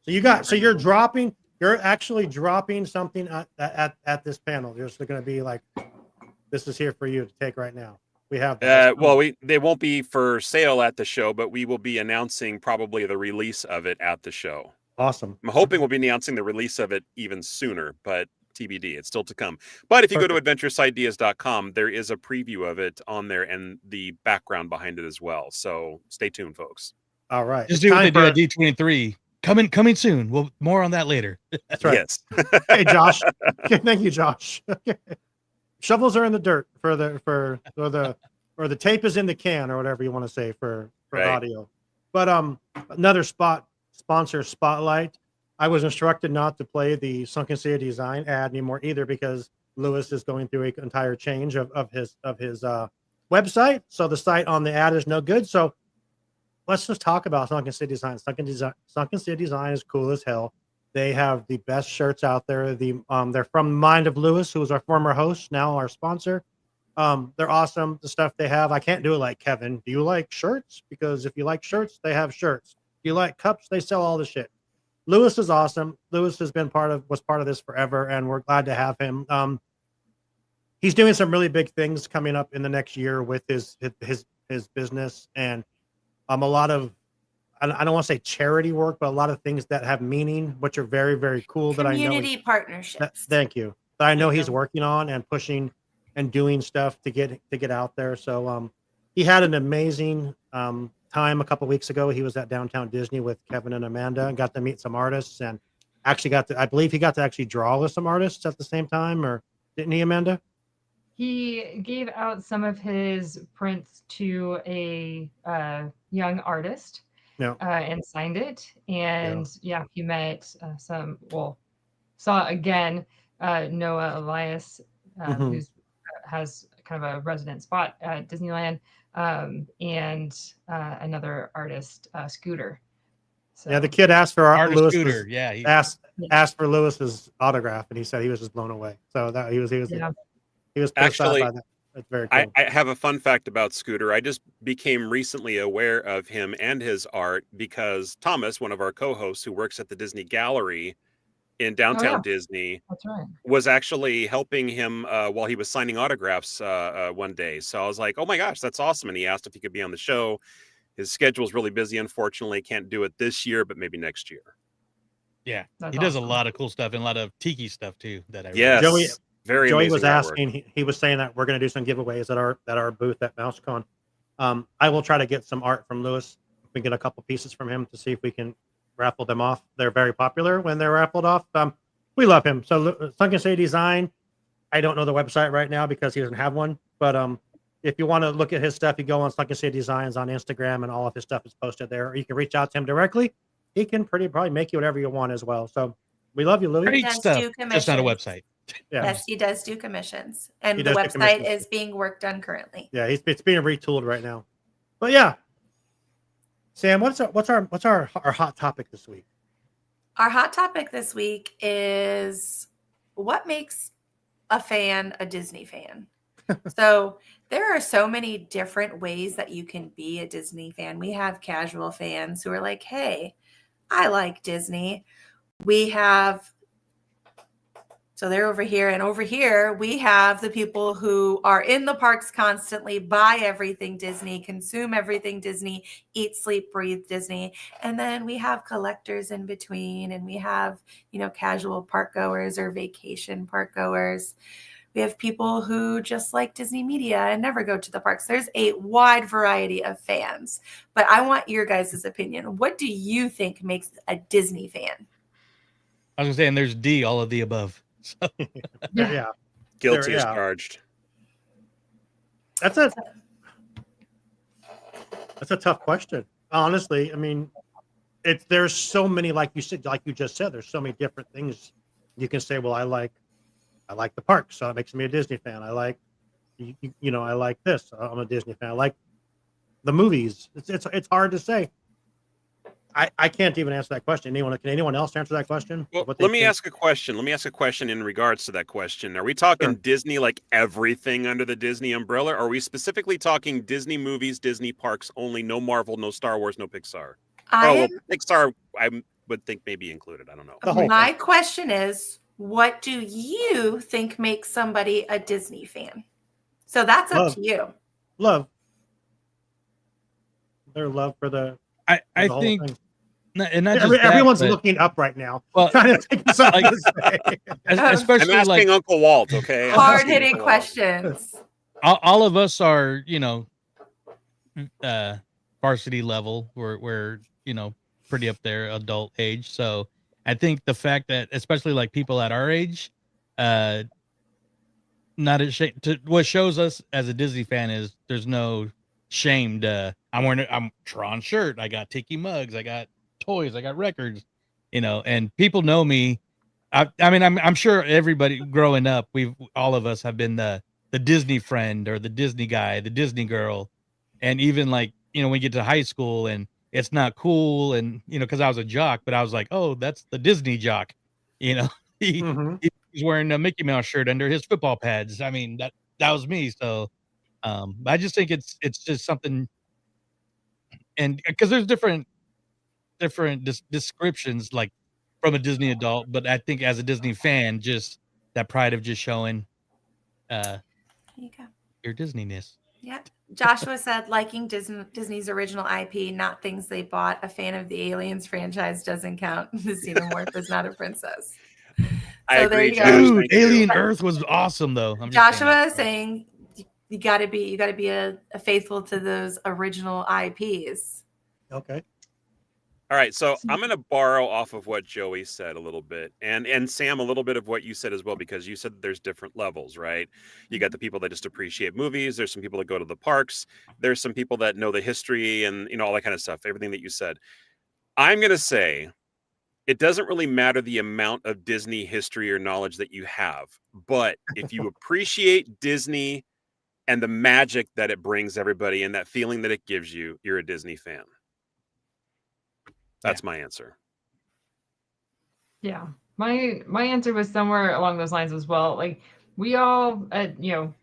So you're actually dropping something at this panel. There's going to be like, this is here for you to take right now. We have they won't be for sale at the show, but we will be announcing probably the release of it at the show. Awesome. I'm hoping we'll be announcing the release of it even sooner, but TBD, it's still to come. But if you go to adventurousIdeas.com, there is a preview of it on there and the background behind it as well. So stay tuned, folks. All right. Just do what they do at D23. Coming soon. Well, more on that later. That's right. Yes. Hey, Josh. Thank you, Josh. Shovels are in the dirt or the tape is in the can or whatever you want to say for audio. But another sponsor spotlight. I was instructed not to play the Sunken City Design ad anymore either because Lewis is going through an entire change of his website. So the site on the ad is no good. So let's just talk about Sunken City Design. Sunken City Design is cool as hell. They have the best shirts out there. They're from Mind of Lewis, who was our former host, now our sponsor. They're awesome. The stuff they have, I can't do it like Kevin. Do you like shirts? Because if you like shirts, they have shirts. Do you like cups? They sell all the shit. Lewis is awesome. Lewis has been was part of this forever, and we're glad to have him. He's doing some really big things coming up in the next year with his business, and a lot of, I don't want to say charity work, but a lot of things that have meaning, which are very, very cool. Community partnerships. Thank you. That I know he's working on and pushing and doing stuff to get out there. So he had an amazing time a couple weeks ago. He was at Downtown Disney with Kevin and Amanda and got to meet some artists, and actually I believe he got to actually draw with some artists at the same time, or didn't he, Amanda? He gave out some of his prints to a young artist, and signed it. And he met saw again Noah Elias, who has kind of a resident spot at Disneyland, and another artist, Scooter. So, the kid asked for Lewis. Scooter. He asked for Lewis's autograph, and he said he was just blown away. So that he was Actually, by that. That's very cool. I have a fun fact about Scooter. I just became recently aware of him and his art because Thomas, one of our co-hosts who works at the Disney Gallery in downtown Disney, that's right, was actually helping him while he was signing autographs one day. So I was like, oh my gosh, that's awesome. And he asked if he could be on the show. His schedule's really busy, unfortunately. Can't do it this year, but maybe next year. Yeah, that's he does a awesome. lot of cool stuff and a lot of tiki stuff too. That I Yes. Joey was asking. He was saying that we're going to do some giveaways at our booth at MouseCon. I will try to get some art from Lewis. We get a couple pieces from him to see if we can raffle them off. They're very popular when they're raffled off. We love him. So Sunken City Design. I don't know the website right now because he doesn't have one. But if you want to look at his stuff, you go on Sunken City Designs on Instagram, and all of his stuff is posted there. Or you can reach out to him directly. He can probably make you whatever you want as well. So we love you, Louis. Great stuff. Just not a website. Yeah. Yes, he does do commissions, and He the does do website commissions. is being worked on currently. Yeah, it's being retooled right now. But yeah, Sam, what's our hot topic this week? Our hot topic this week is what makes a fan a Disney fan. So there are so many different ways that you can be a Disney fan. We have casual fans who are like, hey, I like Disney. So they're over here, and over here we have the people who are in the parks constantly, buy everything Disney, consume everything Disney, eat, sleep, breathe Disney. And then we have collectors in between, and we have, casual park goers or vacation park goers. We have people who just like Disney media and never go to the parks. There's a wide variety of fans, but I want your guys' opinion. What do you think makes a Disney fan? I was gonna say, and there's D, all of the above. So. Yeah. Guilty as charged. That's a tough question. Honestly, I mean, there's so many, like you just said, there's so many different things you can say. Well, I like the park, so it makes me a Disney fan. I like, I like this. I'm a Disney fan. I like the movies. It's hard to say. I can't even answer that question. Can anyone else answer that question? Well, let me ask a question. Let me ask a question in regards to that question. Are we talking Disney, like everything under the Disney umbrella? Or are we specifically talking Disney movies, Disney parks only, no Marvel, no Star Wars, no Pixar? Pixar, I would think maybe included. I don't know. My question is, what do you think makes somebody a Disney fan? So that's up to you. Love. Their love for the I think thing. And not just everyone's that, looking up right now. Well, trying to think of something to say. Especially I'm asking Uncle Walt, okay? Hard-hitting questions. All of us are, varsity level. We're pretty up there, adult age. So I think the fact that, especially like people at our age, not ashamed. What shows us as a Disney fan is there's no shame to. I'm wearing I'm Tron shirt. I got Tiki mugs. I got toys. I got records. and people know me. I mean, I'm sure everybody growing up, all of us have been the Disney friend or the Disney guy, the Disney girl, and even like when you get to high school and it's not cool, and because I was a jock, but I was like, oh, that's the Disney jock, he he's wearing a Mickey Mouse shirt under his football pads. I mean, that was me. So, I just think it's just something, and because there's different descriptions like from a Disney adult, but I think as a Disney fan, just that pride of just showing There you go. your Disneyness. Yep. Joshua said liking Disney's original IP, not things they bought. A fan of the Aliens franchise doesn't count. The xenomorph is not a princess. I agree, there you go. Dude, Alien Earth was awesome though. I'm just Joshua saying you gotta be a faithful to those original IPs. Okay. All right, so I'm going to borrow off of what Joey said a little bit, and Sam, a little bit of what you said as well, because you said there's different levels, right? You got the people that just appreciate movies. There's some people that go to the parks. There's some people that know the history and all that kind of stuff, everything that you said. I'm going to say it doesn't really matter the amount of Disney history or knowledge that you have, but if you appreciate Disney and the magic that it brings everybody and that feeling that it gives you, you're a Disney fan. That's my answer. Yeah. My answer was somewhere along those lines as well. Like we all,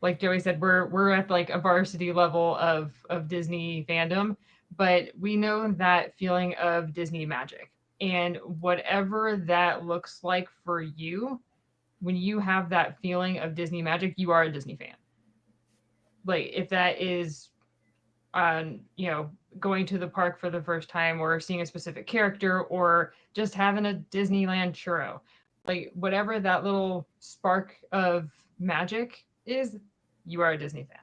like Joey said, we're at like a varsity level of Disney fandom, but we know that feeling of Disney magic, and whatever that looks like for you, when you have that feeling of Disney magic, you are a Disney fan. Like if that is, going to the park for the first time, or seeing a specific character, or just having a Disneyland churro, like whatever that little spark of magic is, you are a Disney fan.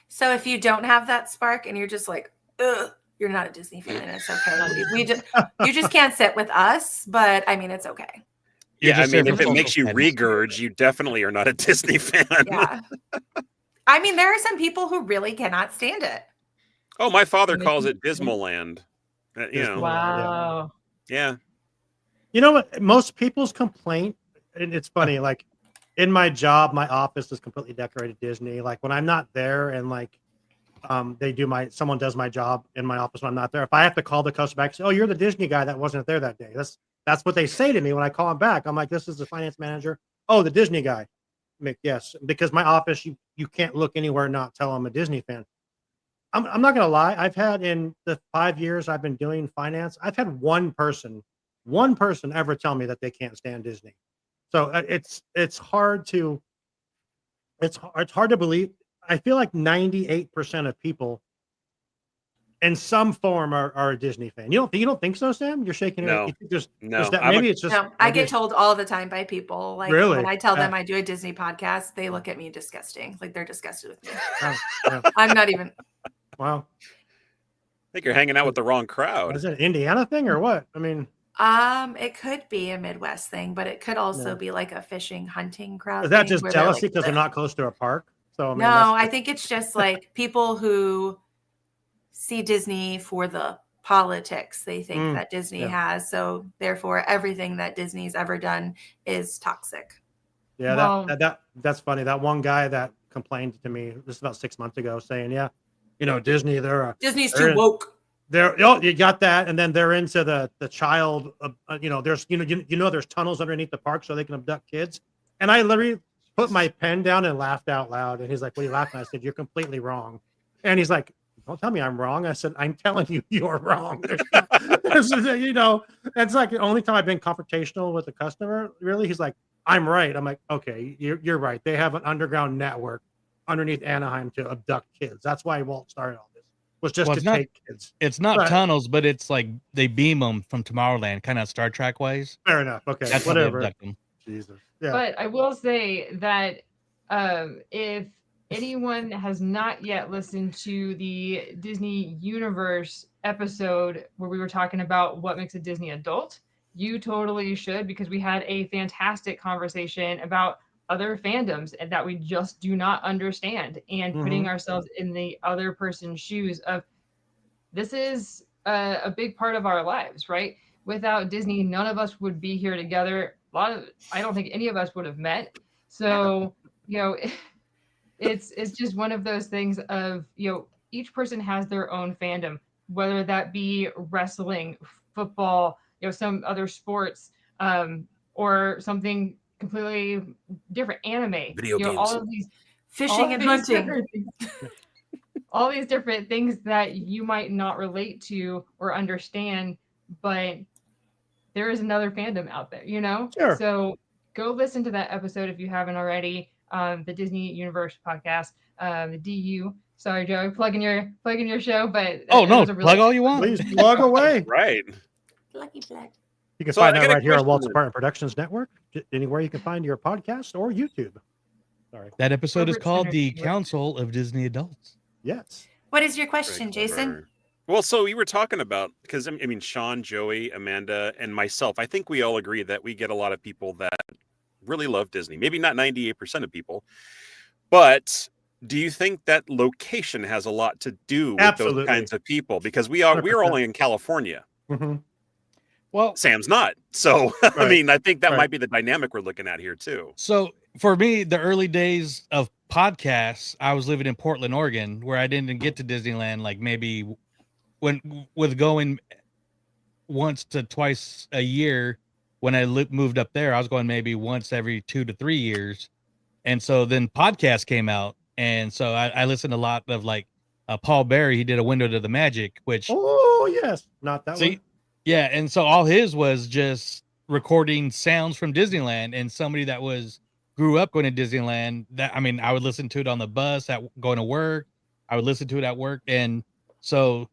So if you don't have that spark and you're just like, ugh, you're not a Disney fan, and it's okay. You just can't sit with us, but I mean, it's okay. Yeah, I mean, if it makes you regurge, you definitely are not a Disney fan. Yeah. I mean, there are some people who really cannot stand it. Oh, my father calls it Dismaland. Wow. Yeah. You know what? Most people's complaint, and it's funny, like in my job, my office is completely decorated Disney. Like when I'm not there and like someone does my job in my office when I'm not there. If I have to call the customer back and say, oh, you're the Disney guy that wasn't there that day. That's what they say to me when I call them back. I'm like, this is the finance manager. Oh, the Disney guy. Yes, because my office, you can't look anywhere and not tell I'm a Disney fan. I'm not gonna lie. I've had in the 5 years I've been doing finance, I've had one person ever tell me that they can't stand Disney. So it's hard to believe. I feel like 98% of people in some form are a Disney fan. You don't think so, Sam? You're shaking no. it. Just no. I get told all the time by people, like really? When I tell them I do a Disney podcast, they look at me disgusting. Like they're disgusted with me. Oh, yeah. I'm not even. Wow. I think you're hanging out with the wrong crowd. Is it an Indiana thing or what? I mean, it could be a Midwest thing, but it could also be like a fishing, hunting crowd. Is that just jealousy because they're not close to a park? So I mean, no, I think it's just like people who see Disney for the politics they think that Disney has. So therefore, everything that Disney's ever done is toxic. Yeah, well, that's funny. That one guy that complained to me this about 6 months ago, saying, "Yeah, Disney, Disney's too woke." You got that, and then they're into the child. There's there's tunnels underneath the park so they can abduct kids. And I literally put my pen down and laughed out loud. And he's like, "What are you laughing at?" I said, "You're completely wrong." And he's like, "Don't tell me I'm wrong." I said, "I'm telling you, you're wrong." It's like the only time I've been confrontational with a customer. Really, he's like, "I'm right." I'm like, "Okay, you're right. They have an underground network underneath Anaheim to abduct kids. That's why Walt started all this. Was just to take kids. It's not tunnels, but it's like they beam them from Tomorrowland, kind of Star Trek wise. Fair enough. Okay, that's whatever. Jesus. Yeah. But I will say that if anyone has not yet listened to the Disney Universe episode where we were talking about what makes a Disney adult, you totally should, because we had a fantastic conversation about other fandoms and that we just do not understand, and putting ourselves in the other person's shoes of this is a big part of our lives, right? without Disney, none of us would be here together. I don't think any of us would have met. So, it's just one of those things of, each person has their own fandom, whether that be wrestling, football, some other sports, or something completely different, anime, Video games. all of these Fishing and hunting. all these different things that you might not relate to or understand, but there is another fandom out there, Sure. So go listen to that episode if you haven't already. The Disney Universe podcast, the DU. Sorry, Joe, plugging your show, but no, plug all you want. Please plug away. Right. Lucky plug. You can So find I that got a right here on question. Walt's Apartment Productions Network. Anywhere you can find your podcast or YouTube. Sorry. That episode is Corporate called Center The Network. Council of Disney Adults. Yes. What is your Very question, Jason? clever. Well, so we were talking about, because I mean, Sean, Joey, Amanda, and myself, I think we all agree that we get a lot of people that really love Disney. Maybe not 98% of people, but do you think that location has a lot to do with Absolutely. those kinds of people? Because we're 100%. only in California. Mm-hmm. Well, Sam's not. So, I Right. mean, I think that Right. might be the dynamic we're looking at here too. so for me, the early days of podcasts, I was living in Portland, Oregon, where I didn't get to Disneyland. Like maybe with going once to twice a year. When I moved up there, I was going maybe once every 2 to 3 years. And so then podcasts came out. And so I listened to a lot of like Paul Berry. He did a Window to the Magic, which Oh, yes. Not that see, one. yeah. And so all his was just recording sounds from Disneyland, and somebody that grew up going to Disneyland. That, I mean, I would listen to it on the bus going to work. I would listen to it at work. And so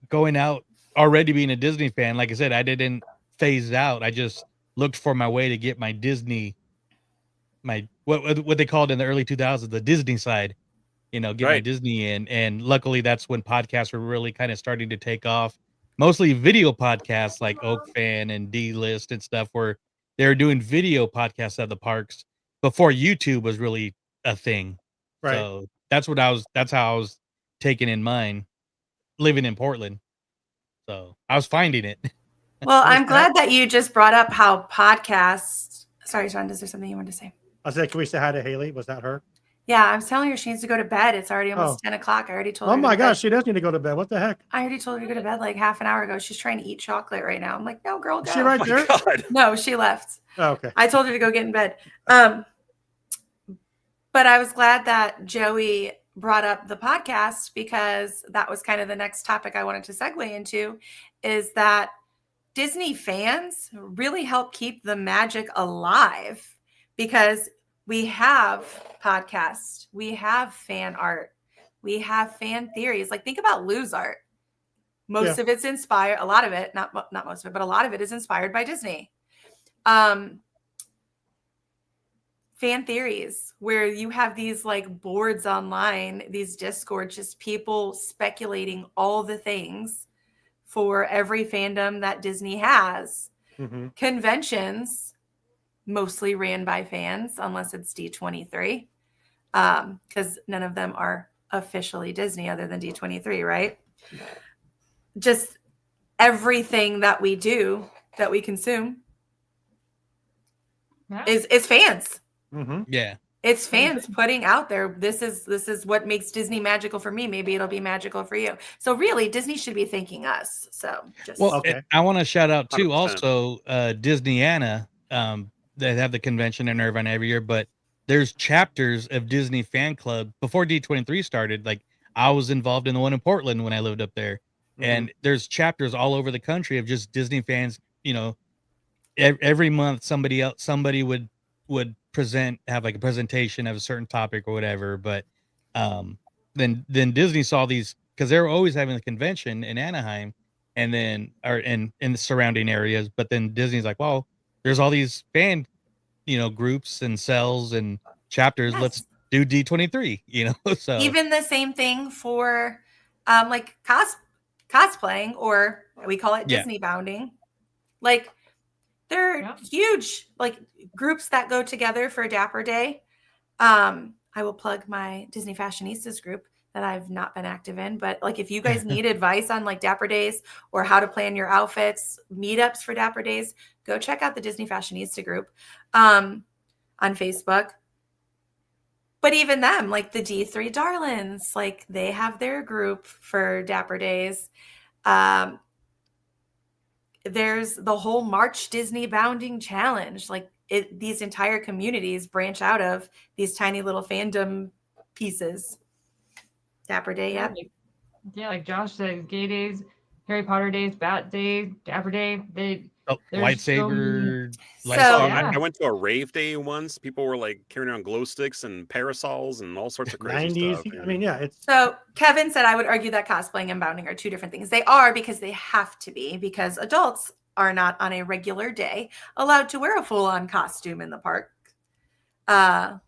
going out, already being a Disney fan, like I said, I didn't phase out. I just looked for my way to get my Disney, what they called in the early 2000s, the Disney side, get my Right. Disney in. And luckily that's when podcasts were really kind of starting to take off. Mostly video podcasts like Oak Fan and D-List and stuff, where they were doing video podcasts at the parks before YouTube was really a thing. Right. So that's how I was taking in mine living in Portland. So I was finding it. Well, I'm glad that you just brought up how podcasts. Sorry, Sean, is there something you wanted to say? I said, can we say hi to Haley? Was that her? Yeah, I was telling her she needs to go to bed. It's already almost 10 o'clock. I already told her. Oh to my go to bed. gosh, she does need to go to bed. What the heck? I already told her to go to bed like half an hour ago. She's trying to eat chocolate right now. I'm like, no, girl, go. Is she right Oh my there? God. No, she left. Oh, okay. I told her to go get in bed. But I was glad that Joey brought up the podcast, because that was kind of the next topic I wanted to segue into, is that Disney fans really help keep the magic alive, because we have podcasts, we have fan art, we have fan theories. Like, think about Lou's art. Most of it's inspired, a lot of it, not most of it, but a lot of it is inspired by Disney. Fan theories, where you have these like boards online, these Discord, just people speculating all the things for every fandom that Disney has. Mm-hmm. Conventions, mostly ran by fans, unless it's D23, because none of them are officially Disney other than D23, right? Just everything that we do, that we consume, is fans. Mm-hmm. Yeah. It's fans putting out there, this is what makes Disney magical for me. Maybe it'll be magical for you. So really, Disney should be thanking us. So just Okay. I want to shout out too 100%. also Disneyana. They have the convention in Irvine every year, but there's chapters of Disney fan club before D23 started. Like, I was involved in the one in Portland when I lived up there. And there's chapters all over the country of just Disney fans. Every month somebody would have like a presentation of a certain topic or whatever. But then Disney saw these, because they were always having the convention in Anaheim, and then in the surrounding areas. But then Disney's like, well, there's all these fan groups and cells and chapters. Yes. Let's do D23. So even the same thing for like cosplaying, or we call it Disney bounding. Like, they're huge, like, groups that go together for Dapper Day. I will plug my Disney Fashionistas group. that I've not been active in. But like, if you guys need advice on like Dapper Days or how to plan your outfits, meetups for Dapper Days, go check out the Disney Fashionista group on Facebook. But even them, like the D3 Darlings, like they have their group for Dapper Days. There's the whole March Disney Bounding Challenge. Like these entire communities branch out of these tiny little fandom pieces. Dapper Day, yeah. Like Josh said, Gay Days, Harry Potter Days, Bat Day, Dapper Day. Lightsaber. I went to a rave day once. People were like carrying around glow sticks and parasols and all sorts of crazy 90s. stuff. I mean, yeah, it's so Kevin said I would argue that cosplaying and bounding are two different things. They are, because they have to be, because adults are not on a regular day allowed to wear a full-on costume in the park. No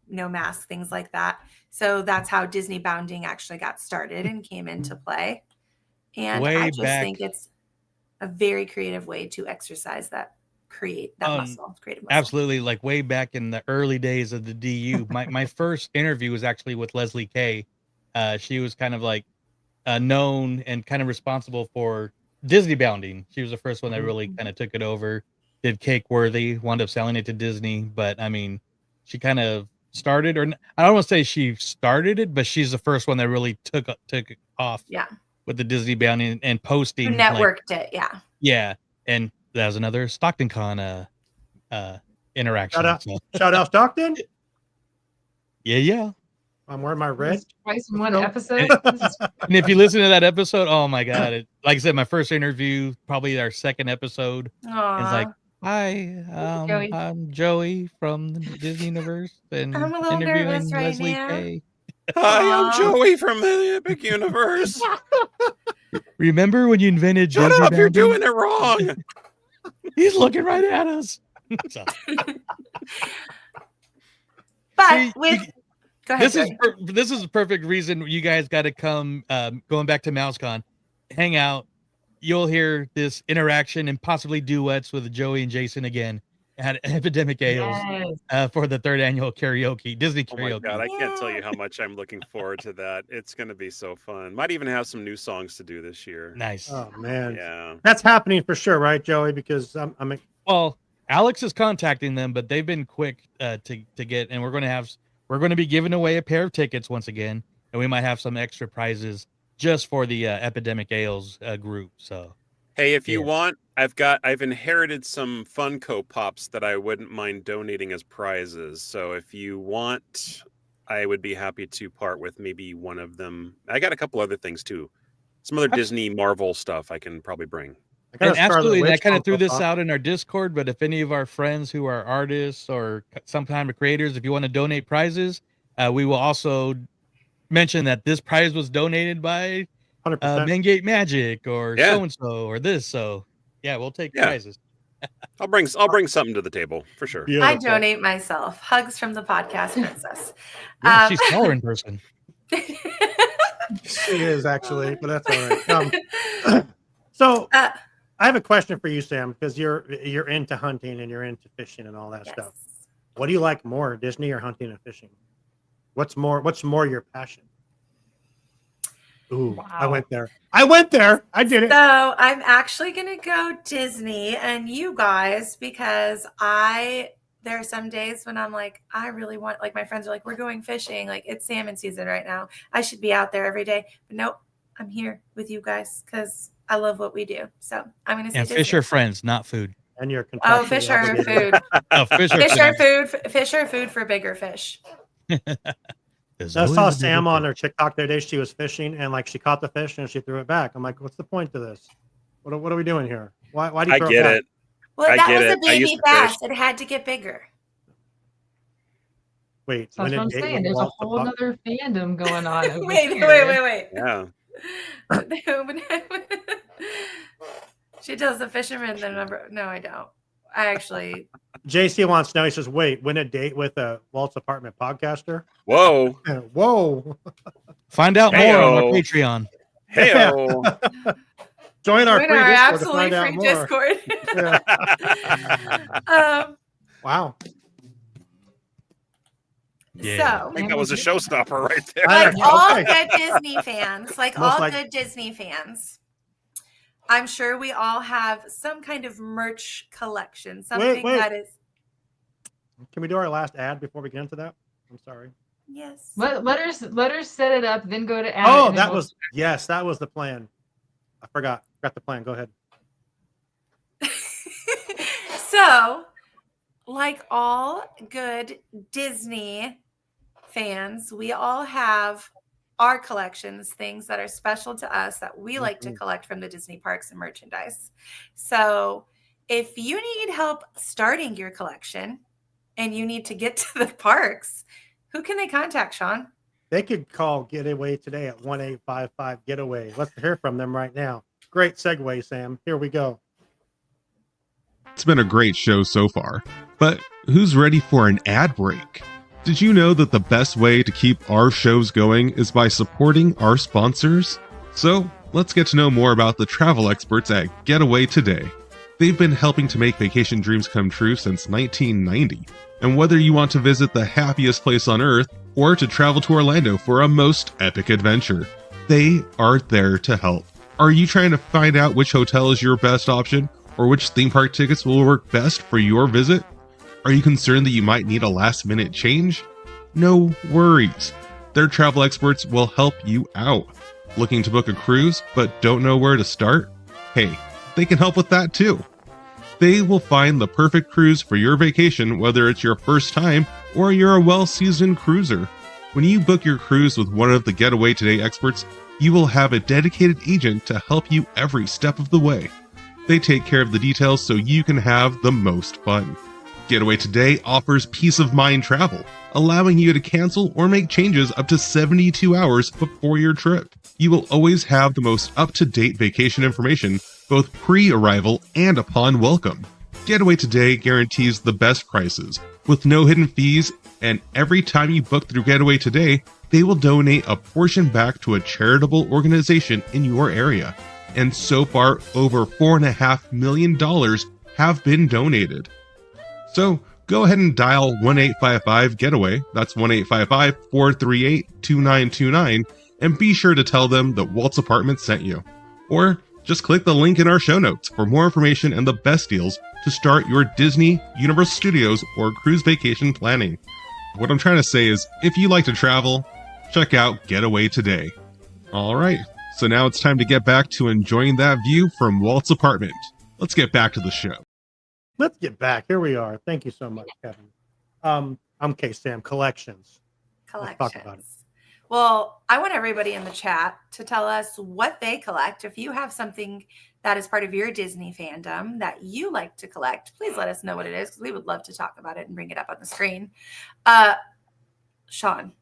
mask, things like that. So that's how Disney bounding actually got started and came into play. And I just think it's a very creative way to exercise that, create that muscle, creative muscle. Absolutely. Like way back in the early days of the DU, my first interview was actually with Leslie Kay. She was kind of like known and kind of responsible for Disney bounding. She was the first one that really kind of took it over, did Cake Worthy, wound up selling it to Disney. But I mean, she kind of started, or I don't want to say she started it, but she's the first one that really took it off. Yeah. With the Disney bounding and posting. Who networked it, yeah. Yeah. And that was another Stockton Con interaction. Shout out Stockton. Yeah. I'm wearing my red. Twice in one episode. And if you listen to that episode, oh my God. Like I said, my first interview, probably our second episode. Aww. It's like, hi, I'm Joey from the Disney Universe. And I'm a little nervous right Leslie now. Kay. Hi, I'm Joey from the Epic Universe. Remember when you invented Shut Disney up, you're bounding? doing it wrong. He's looking right at us. But go ahead. This is a perfect reason you guys got to come. Going back to MouseCon, hang out. You'll hear this interaction and possibly duets with Joey and Jason again at Epidemic Ales for the 3rd annual Disney karaoke. Oh my God, I can't tell you how much I'm looking forward to that. It's going to be so fun. Might even have some new songs to do this year. Nice. Oh man, yeah, that's happening for sure, right, Joey? Because well, Alex is contacting them, but they've been quick to get, and we're going to be giving away a pair of tickets once again, and we might have some extra prizes just for the Epidemic Ales group. So, hey, if you want, I've inherited some Funko Pops that I wouldn't mind donating as prizes. So if you want, I would be happy to part with maybe one of them. I got a couple other things too. Some other Disney Marvel stuff I can probably bring. And absolutely, and I kind of threw this out in our Discord, but if any of our friends who are artists or some kind of creators, if you want to donate prizes, we will also mention that this prize was donated by MainGate Magic or so-and-so or this. So yeah, we'll take prizes. I'll bring something to the table for sure. I donate myself. Hugs from the podcast princess. Yeah, she's taller in person. She is actually, but that's all right. So I have a question for you, Sam, because you're into hunting and you're into fishing and all that stuff. What do you like more, Disney or hunting and fishing? What's more your passion? Ooh, wow. I went there. I did it. So I'm actually going to go Disney and you guys, because there are some days when I'm like, I really want, like my friends are like, we're going fishing. Like it's salmon season right now. I should be out there every day. But nope, I'm here with you guys because I love what we do. So I'm going to say Disney. Fish are friends, not food. And you're fish are food. Fish are food for bigger fish. I saw Sam on her TikTok the other day. She was fishing and like she caught the fish and she threw it back. I'm like, what's the point to this? What are we doing here? Why do you throw it back? Well, that was a baby bass. It had to get bigger. Wait, that's what I'm saying. There's a whole other fandom going on. Wait. Yeah. She tells the fisherman the number. No, I don't. I actually. JC wants to know. He says, "Wait, win a date with a Walt's apartment podcaster." Whoa! Whoa! Find out more on our Patreon. Hey-o. Join our free absolutely free Discord. Wow. Yeah. So I think that was a showstopper right there. like Yeah, all okay. good Disney fans, like Most all like- good Disney fans, I'm sure we all have some kind of merch collection, something wait. that is. Can we do our last ad before we get into that? I'm sorry. Yes. Let her set it up, then go to ad. Oh, and then that was that was the plan. I forgot the plan. Go ahead. So, like all good Disney fans, we all have our collections, things that are special to us that we like to collect from the Disney parks and merchandise. So, if you need help starting your collection and you need to get to the parks, who can they contact, Sean? They could call Getaway today at 1-855-GETAWAY. Let's hear from them right now. Great segue, Sam. Here we go. It's been a great show so far, but who's ready for an ad break? Did you know that the best way to keep our shows going is by supporting our sponsors? So let's get to know more about the travel experts at Getaway today. They've been helping to make vacation dreams come true since 1990. And whether you want to visit the happiest place on earth or to travel to Orlando for a most epic adventure, they are there to help. Are you trying to find out which hotel is your best option or which theme park tickets will work best for your visit? Are you concerned that you might need a last-minute change? No worries. Their travel experts will help you out. Looking to book a cruise but don't know where to start? Hey, they can help with that too. They will find the perfect cruise for your vacation, whether it's your first time or you're a well-seasoned cruiser. When you book your cruise with one of the Getaway Today experts, you will have a dedicated agent to help you every step of the way. They take care of the details so you can have the most fun. Getaway Today offers peace of mind travel, allowing you to cancel or make changes up to 72 hours before your trip. You will always have the most up-to-date vacation information, both pre-arrival and upon welcome. Getaway Today guarantees the best prices, with no hidden fees, and every time you book through Getaway Today, they will donate a portion back to a charitable organization in your area. And so far, over $4.5 million have been donated. So go ahead and dial 1-855-GETAWAY, that's 1-855-438-2929, and be sure to tell them that Walt's Apartment sent you. Or just click the link in our show notes for more information and the best deals to start your Disney, Universal Studios, or cruise vacation planning. What I'm trying to say is, if you like to travel, check out Getaway Today. Alright, so now it's time to get back to enjoying that view from Walt's apartment. Let's get back to the show. Let's get back. Here we are. Thank you so much, Kevin. Okay, Sam, collections. Let's talk about it. Well, I want everybody in the chat to tell us what they collect. If you have something that is part of your Disney fandom that you like to collect, please let us know what it is because we would love to talk about it and bring it up on the screen. Sean.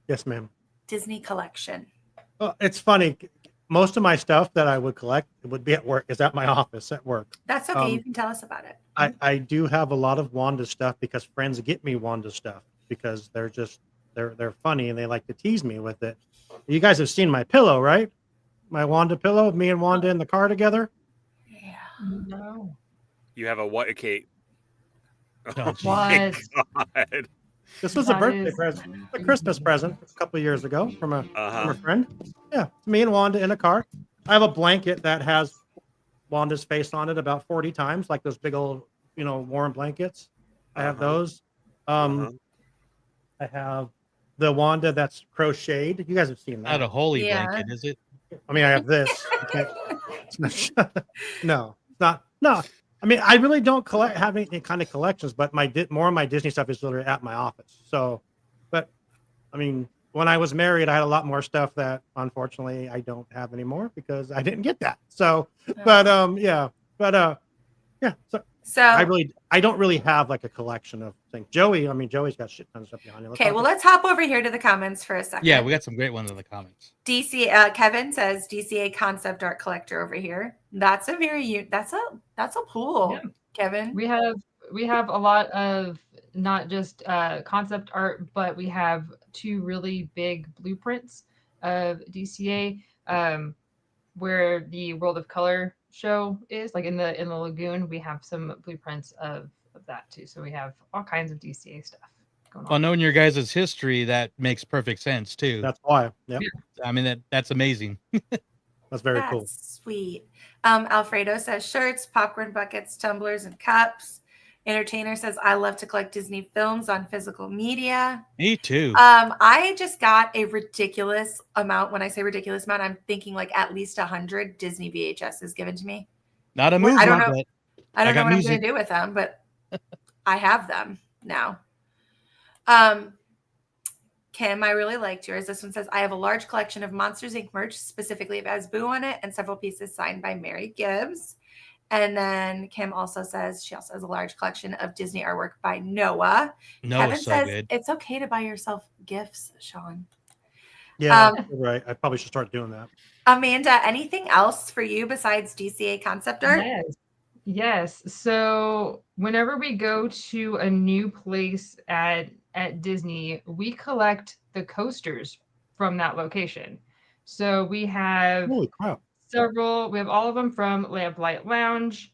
Yes, ma'am. Disney collection. Well, it's funny. Most of my stuff that I would collect would be at work, is at my office at work. That's okay. You can tell us about it. I do have a lot of Wanda stuff because friends get me Wanda stuff because they're funny and they like to tease me with it. You guys have seen my pillow, right? My Wanda pillow, me and Wanda in the car together. Yeah. No. You have a what, Kate? Oh, What? God. This was a birthday present, a Christmas present a couple of years ago from a friend. Yeah, me and Wanda in a car. I have a blanket that has Wanda's face on it about 40 times, like those big old, warm blankets. I have those. I have the Wanda that's crocheted. You guys have seen that. Not a holy blanket, is it? I mean, I have this. No, it's not. No, I mean, I really don't have any kind of collections, but more of my Disney stuff is literally at my office. So, but I mean, when I was married, I had a lot more stuff that unfortunately I don't have anymore because I didn't get that. So, yeah. So I don't really have like a collection of things. Joey's got shit tons of stuff behind him. Okay, well, let's hop over here to the comments for a second. Yeah, we got some great ones in the comments. Kevin says DCA concept art collector over here. That's a that's a pool, yeah. Kevin. We have a lot of not just concept art, but we have two really big blueprints of DCA, where the World of Color show is, like in the lagoon. We have some blueprints of that too. So we have all kinds of DCA stuff. going on. Well, knowing your guys' history, that makes perfect sense too. That's why. Yep. I mean, that's amazing. That's very cool. That's sweet. Alfredo says shirts, popcorn buckets, tumblers, and cups. Entertainer says, I love to collect Disney films on physical media. Me too. I just got a ridiculous amount. When I say ridiculous amount, I'm thinking like at least 100 Disney VHSs given to me. Not a movie. I don't know. But I don't know got what music. I'm going to do with them, but I have them now. Kim, I really liked yours. This one says, I have a large collection of Monsters, Inc. merch, specifically if it has Boo on it, and several pieces signed by Mary Gibbs. And then Kim also says she also has a large collection of Disney artwork by Noah. Noah's Kevin so says good. it's okay to buy yourself gifts, Sean. Yeah, you're right. I probably should start doing that. Amanda, anything else for you besides DCA concept art? Yes. So whenever we go to a new place at Disney, we collect the coasters from that location. So we have Holy crap. several. We have all of them from Lamplight Lounge.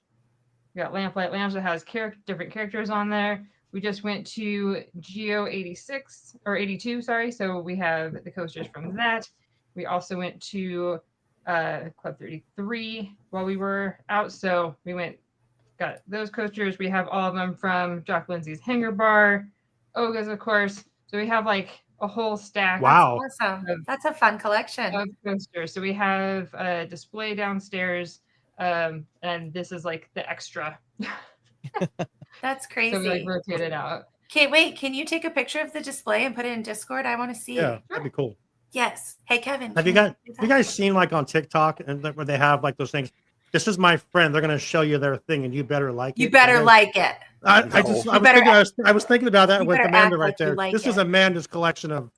We got Lamplight Lounge that has different characters on there. We just went to Geo 86 or 82, sorry. So we have the coasters from that. We also went to Club 33 while we were out. So we got those coasters. We have all of them from Jock Lindsay's Hangar Bar, Oga's, of course. So we have like a whole stack. Wow. That's awesome. That's a fun collection of coasters. So we have a display downstairs, and this is like the extra. That's crazy. So we like rotate it out. Okay, wait. Can you take a picture of the display and put it in Discord? I want to see. Yeah, that'd be cool. Yes. Hey, Kevin. Have you guys seen like on TikTok and where they have like those things? This is my friend. They're going to show you their thing, and you better like it. You better like it. I was thinking about that with Amanda right there. Like this is Amanda's collection of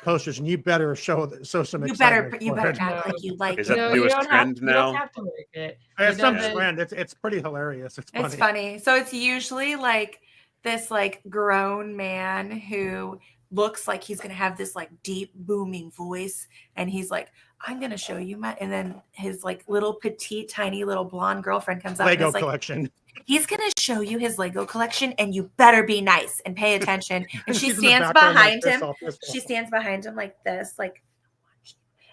posters, and you better show some You excitement. better act like you like Is it. that the newest trend now? You don't have to like it. It's some trend. It's pretty hilarious. It's funny. So it's usually like this like grown man who looks like he's gonna have this like deep booming voice, and he's like, I'm gonna show you my, and then his like little petite tiny little blonde girlfriend comes up Lego and is like, collection. He's gonna show you his Lego collection, and you better be nice and pay attention. And she She's in the stands background behind like him. this. She stands behind him like this, like.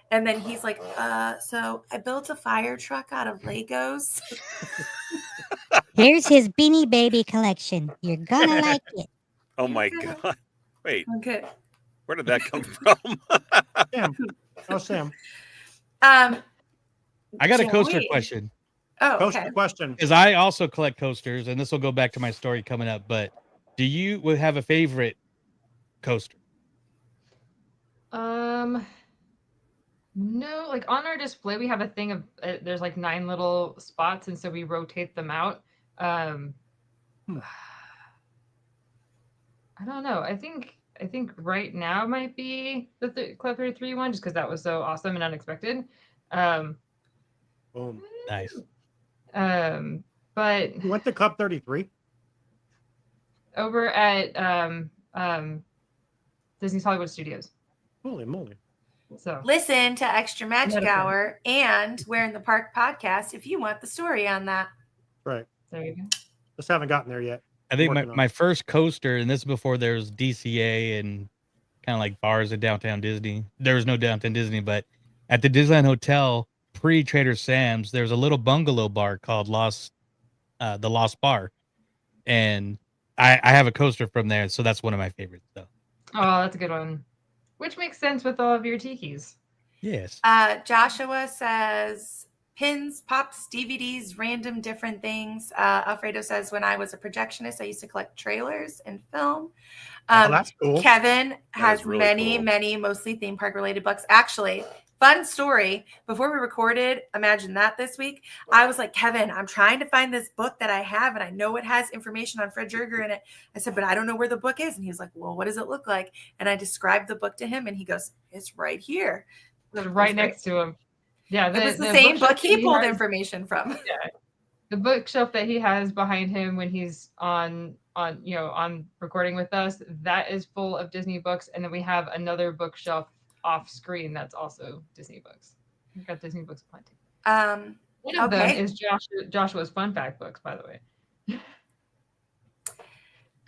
And then he's like, so I built a fire truck out of Legos. Here's his Beanie Baby collection. You're gonna like it. Oh my god! Wait, Okay. where did that come from? Sam. Oh, Sam. I got a Can coaster we- question. Oh, Coaster okay. question. Because I also collect coasters, and this will go back to my story coming up. But do you have a favorite coaster? No, like on our display, we have a thing of there's like 9 little spots, and so we rotate them out. I don't know. I think right now might be the Club 33 one, just because that was so awesome and unexpected. Boom. Nice. But You went to Club 33? over at Disney's Hollywood Studios. Holy moly. So Listen to Extra Magic Another friend. Hour and We're in the Park podcast if you want the story on that. Right. there you go. Just haven't gotten there yet. I think Working on my first coaster, and this is before there was DCA and kind of like bars at Downtown Disney. There was no Downtown Disney, but at the Disneyland Hotel, pre-Trader Sam's, there's a little bungalow bar called the Lost Bar. And I have a coaster from there, so that's one of my favorites. So Oh, that's a good one. Which makes sense with all of your tikis. yes. Joshua says pins, pops, DVDs, random different things. Alfredo says when I was a projectionist, I used to collect trailers and film. that's cool. Kevin has is really many, cool. many mostly theme park related books. Actually, fun story. Before we recorded, imagine that this week, I was like, Kevin, I'm trying to find this book that I have, and I know it has information on Fred Jerger in it. I said, but I don't know where the book is. And he was like, well, what does it look like? And I described the book to him, and he goes, it's right here. It was right next to him. Yeah, It was the same book bookshelf he that pulled has- information from. Yeah, the bookshelf that he has behind him when he's on recording with us, that is full of Disney books, and then we have another bookshelf off screen that's also Disney books. We've got Disney books plenty. One of them Okay. is Joshua's fun fact books, by the way.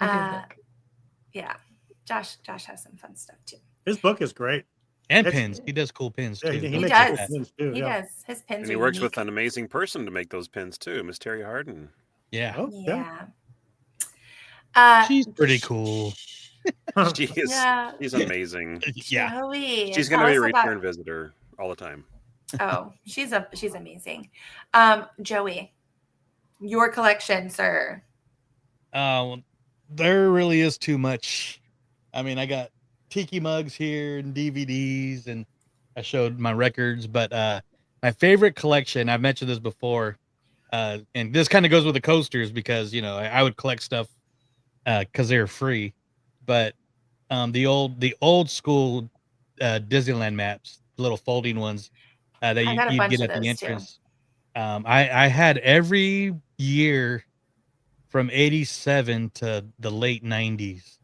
A good book. Yeah. Josh has some fun stuff too. His book is great. And pins. He does cool pins Yeah, too. he He makes does. cool pins too. He Yeah. does. His pins And are he works unique. with an amazing person to make those pins too, Miss Terry Harden. Yeah. Oh, yeah. She's pretty cool. She is. Yeah. She's amazing. Yeah. Joey, She's tell going to be a us about- return visitor all the time. Oh, she's amazing. Joey, your collection, sir. There really is too much. I mean, I got tiki mugs here and DVDs, and I showed my records. But my favorite collection, I've mentioned this before, and this kind of goes with the coasters because I would collect stuff because they're free. But the old school Disneyland maps, little folding ones that I got a you'd bunch get of at the those, too. entrance. I had every year from 87 to the late 90s,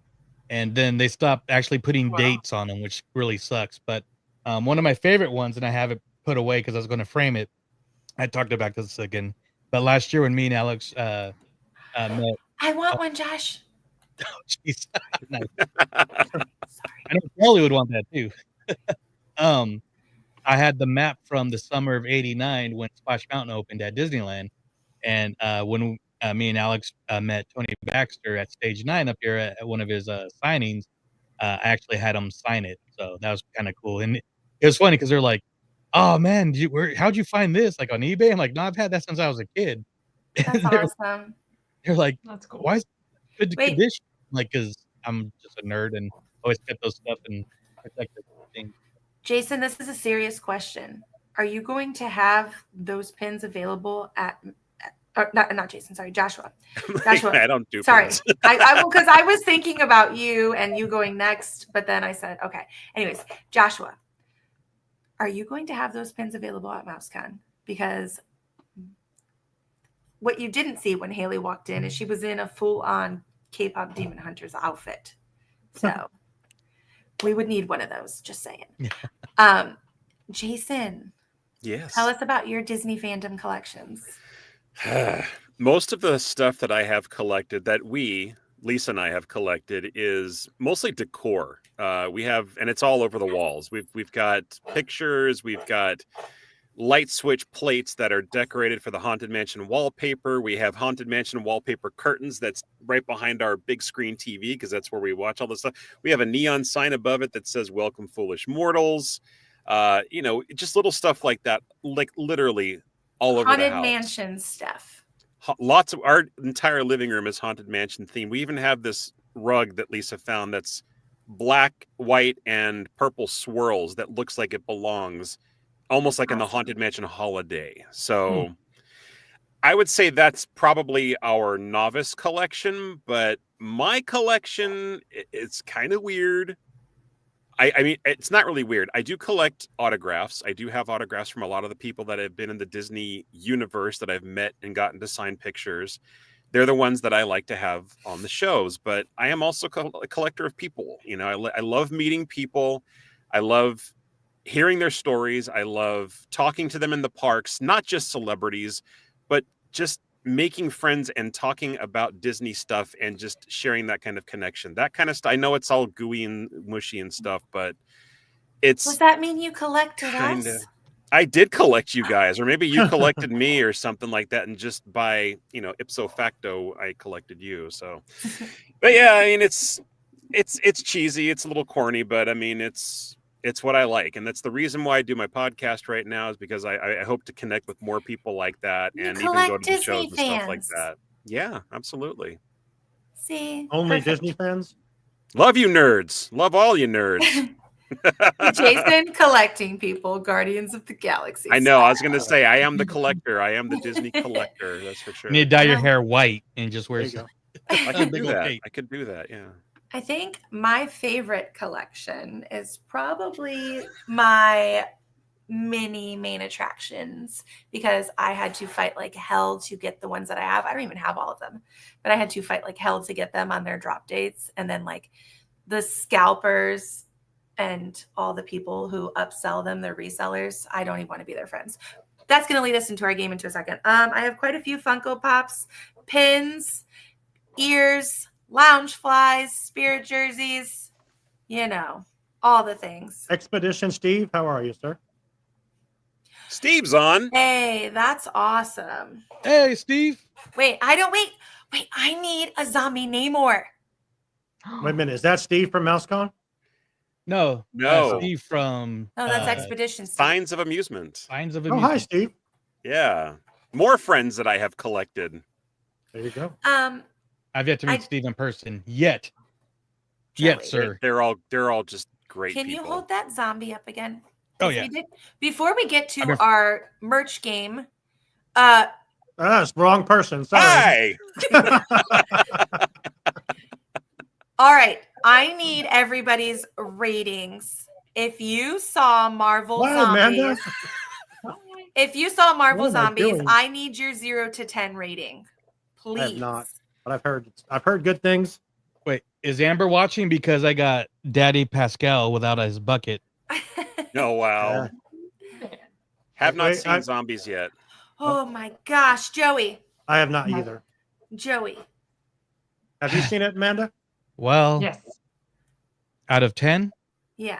and then they stopped actually putting dates on them, which really sucks. But one of my favorite ones, and I have it put away because I was going to frame it. I talked about this again, but last year when me and Alex met, I want one, Josh. Jeez. Nice. I know Kelly would want that too. I had the map from the summer of '89 when Splash Mountain opened at Disneyland, and when me and Alex met Tony Baxter at Stage 9 up here at one of his signings, I actually had him sign it, so that was kind of cool. And it was funny because they're like, "Oh man, how'd you find this? Like on eBay?" I'm like, "No, I've had that since I was a kid." That's awesome. They're like, That's cool. "Why is it good Wait. condition?" Like, because I'm just a nerd and always kept those stuff and protected things. Jason, this is a serious question. Are you going to have those pins available at not Jason, sorry, Joshua. Joshua. I don't do sorry. pins. Because I was thinking about you and you going next, but then I said, okay. Anyways, Joshua, are you going to have those pins available at MouseCon? Because what you didn't see when Haley walked in is she was in a full-on K-pop Demon Hunters outfit. So we would need one of those, just saying. Jason, Yes. tell us about your Disney fandom collections. Most of the stuff that I have collected, that Lisa and I have collected, is mostly decor. We have, and it's all over the walls. We've got pictures, we've got light switch plates that are decorated for the Haunted Mansion wallpaper. We have Haunted Mansion wallpaper curtains that's right behind our big screen TV because that's where we watch all this stuff. We have a neon sign above it that says "Welcome, Foolish Mortals." Just little stuff like that, like literally all over Haunted the house. Mansion stuff. Lots of our entire living room is Haunted Mansion themed. We even have this rug that Lisa found that's black, white, and purple swirls that looks like it belongs almost like in the Haunted Mansion holiday. So I would say that's probably our novice collection, but my collection, it's kind of weird. I mean, it's not really weird. I do collect autographs. I do have autographs from a lot of the people that have been in the Disney universe that I've met and gotten to sign pictures. They're the ones that I like to have on the shows, but I am also a collector of people. I love meeting people. I love hearing their stories. I love talking to them in the parks, not just celebrities, but just making friends and talking about Disney stuff and just sharing that kind of connection, that kind of stuff. I know it's all gooey and mushy and stuff, but Does that mean you collected kinda, us? I did collect you guys, or maybe you collected me or something like that. And just by, ipso facto, I collected you. So, but yeah, I mean, it's cheesy. It's a little corny, but I mean, it's what I like. And that's the reason why I do my podcast right now, is because I hope to connect with more people like that and even go to the shows and stuff like that. Yeah, absolutely. See? Only Perfect. Disney fans? Love you nerds. Love all you nerds. Jason collecting people, Guardians of the Galaxy. I know. I was going to say, I am the collector. I am the Disney collector. That's for sure. You need to dye your hair white and just wear I could do big old that. cape. I could do that. Yeah. I think my favorite collection is probably my mini main attractions, because I had to fight like hell to get the ones that I have. I don't even have all of them, but I had to fight like hell to get them on their drop dates. And then like the scalpers and all the people who upsell them, their resellers, I don't even want to be their friends. That's going to lead us into our game into a second. I have quite a few Funko Pops, pins, ears, lounge flies, spirit jerseys, You know, all the things. Expedition Steve, how are you, sir? Steve's on. Hey, that's awesome. Hey, Steve. Wait, I need a zombie Namor. Wait a minute, is that Steve from MouseCon? No, Steve from. No, that's Expedition Steve. Signs of Amusement. Signs of Oh, Amusement. hi, Steve. Yeah, more friends that I have collected. There you go. I've yet to meet Steve in person yet. Yet, sir. They're all just great Can people. you hold that zombie up again? Oh, yeah. Before we get to our merch game, That's wrong person. Sorry. Hi. All right, I need everybody's ratings. If you saw Marvel Wow, Zombies, Amanda. if you saw Marvel What am I Zombies, doing? I need your 0 to 10 rating, please. I have not, but I've heard good things. Wait, is Amber watching? Because I got Daddy Pascal without his bucket. Oh wow. Have not Wait, seen zombies yet. Oh my gosh, Joey. I have not either. Joey. Have you seen it, Amanda? Well, Yes. out of 10? Yeah.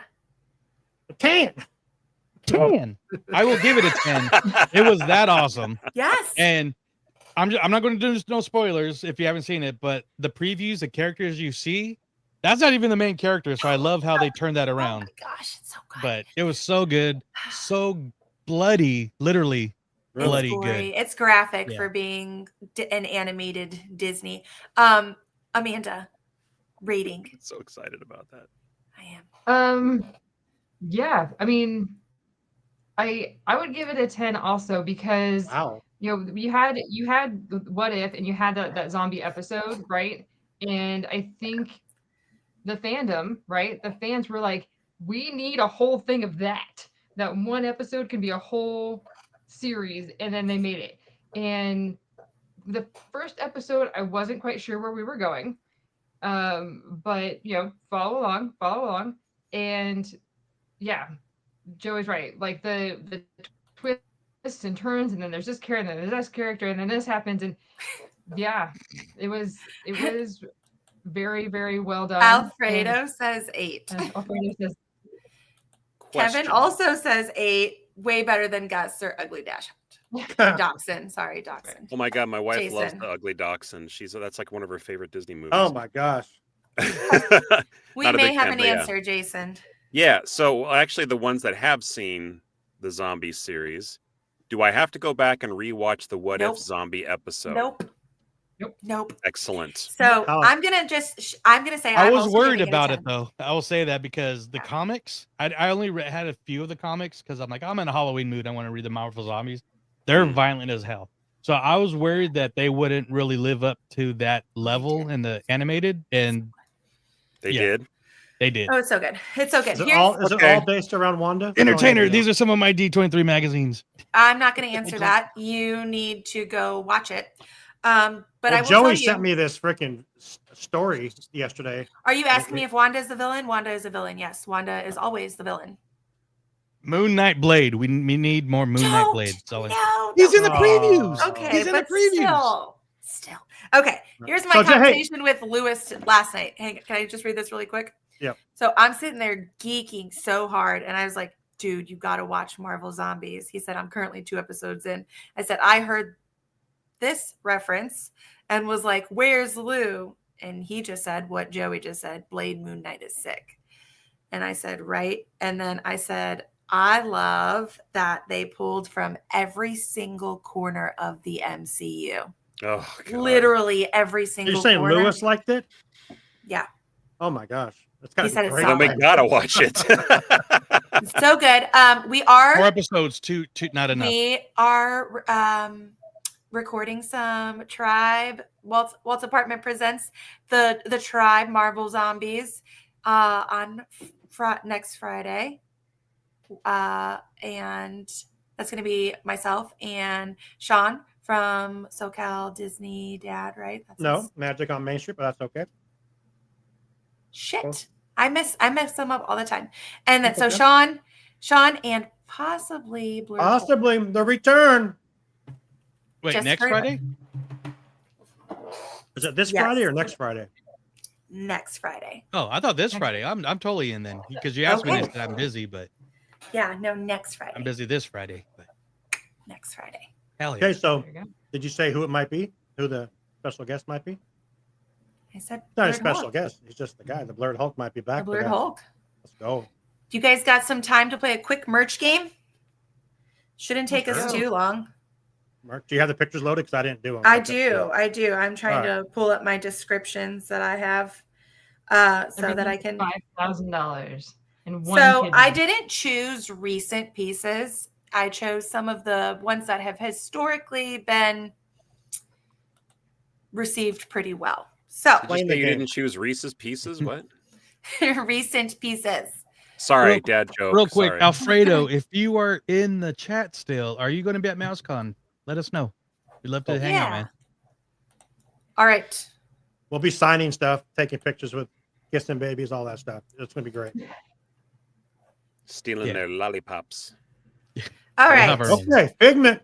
10. 10. I will give it a 10. It was that awesome. Yes. And I'm not going to do no spoilers if you haven't seen it, but the previews, the characters you see, that's not even the main character. So I love how they turned that around. Oh my gosh, it's so good. But it was so good, so bloody, literally bloody It's gory. good. It's graphic Yeah. for being an animated Disney. Amanda, rating. So excited about that. I am. Yeah, I mean, I would give it a 10 also because Wow. you know you had What If and you had that zombie episode, right? And I think the fandom, right? The fans were like, we need a whole thing of that. That one episode can be a whole series, and then they made it. And the first episode, I wasn't quite sure where we were going. But follow along. And yeah, Joey's right. Like the twists and turns, and then there's this character, and then there's this character, and then this happens, and yeah, it was very, very well done. Alfredo says 8. Alfredo says Kevin also says 8. Way better than Gus or Ugly Dash. Dachshund. Sorry, Dachshund. Oh my god, my wife loves Jason. the Ugly Dachshund. That's like one of her favorite Disney movies. Oh my gosh. We Not a may big have fan, an but yeah. answer, Jason. Yeah, so actually the ones that have seen the zombie series, do I have to go back and rewatch the What Nope. If zombie episode? Nope. Excellent. So I'm gonna say I was also worried giving it a about 10. it though. I will say that because the comics, I only had a few of the comics because I'm like, I'm in a Halloween mood. I want to read the Marvel Zombies. They're violent as hell. So I was worried that they wouldn't really live up to that level in the animated, and They did. They did. Oh, it's so good. It's so good. Is it Here's- all based around Wanda? Entertainer. These are some of my D23 magazines. I'm not going to answer that. You need to go watch it. But I will Joey tell you, sent me this freaking story yesterday. Are you asking me if Wanda is the villain? Wanda is a villain. Yes, Wanda is always the villain. Moon Knight Blade. We need more Moon Knight Blade. So No, he's in the previews. Okay, He's in but the previews. still. Okay, here's my So, hey- conversation with Lewis last night. Hey, can I just read this really quick? Yep. So I'm sitting there geeking so hard, and I was like, dude, you got to watch Marvel Zombies. He said, I'm currently 2 episodes in. I said, I heard this reference and was like, where's Lou? And he just said what Joey just said, Blade Moon Knight is sick. And I said, right. And then I said, I love that they pulled from every single corner of the MCU. Oh, God. Literally every single You're saying corner. Lewis liked it? Yeah. Oh my gosh. That's gotta He said be it's great. solid. Oh, we gotta watch it. It's so good. We are 4 episodes, two, not enough. We are recording some Tribe. Walt's Apartment presents the Tribe Marvel Zombies on next Friday, and that's going to be myself and Sean from SoCal Disney Dad. Right? That's No, his- Magic on Main Street, but that's okay. Shit. I mess them up all the time. And then so Okay. Sean and possibly Blue. Possibly the return. Wait, Just next heard- Friday? Is it this Yes. Friday or next Friday? next Friday. Oh, I thought this Friday. I'm totally in then because you asked me Okay. this. I'm busy, but Yeah, no, next Friday. I'm busy this Friday. But Next Friday. hell yeah. Okay, so did you say who it might be? Who the special guest might be? I said Not a Blurred special Hulk. guest. He's just the guy. The Blurred Hulk might be back. The for Blurred that. Hulk. Let's go. You guys got some time to play a quick merch game? Shouldn't take us too long. Mark, do you have the pictures loaded? Because I didn't do them. I do. I'm trying to pull up my descriptions that I have so that I can. $5,000 in one. So I didn't choose recent pieces. I chose some of the ones that have historically been received pretty well. So Did you say you didn't choose Reese's Pieces? What? recent pieces. Sorry, dad joke. Real quick, Sorry. Alfredo, if you are in the chat still, are you going to be at MouseCon? Let us know. We'd love to hang out, man. All right. We'll be signing stuff, taking pictures with kissing babies, all that stuff. It's going to be great. Stealing their lollipops. All right. Okay, Figment.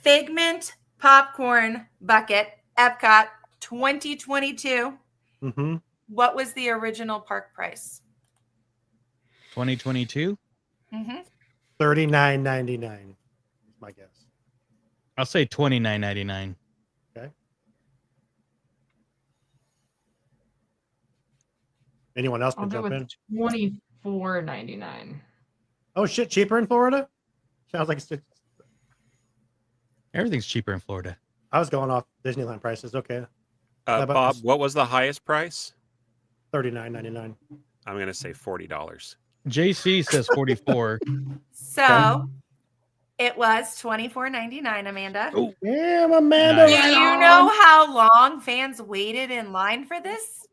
Figment popcorn bucket, Epcot 2022. Mm-hmm. What was the original park price? 2022? Mm-hmm. $39.99. My guess. I'll say $29.99. Okay. Anyone else can I'll go jump with in? $24.99. Oh shit, cheaper in Florida? Sounds like it's Everything's cheaper in Florida. I was going off Disneyland prices. Okay. How about Bob, this? what was the highest price? $39.99. I'm going to say $40. JC says 44. So it was $24.99, Amanda. Oh, damn, Amanda. Do you know how long fans waited in line for this?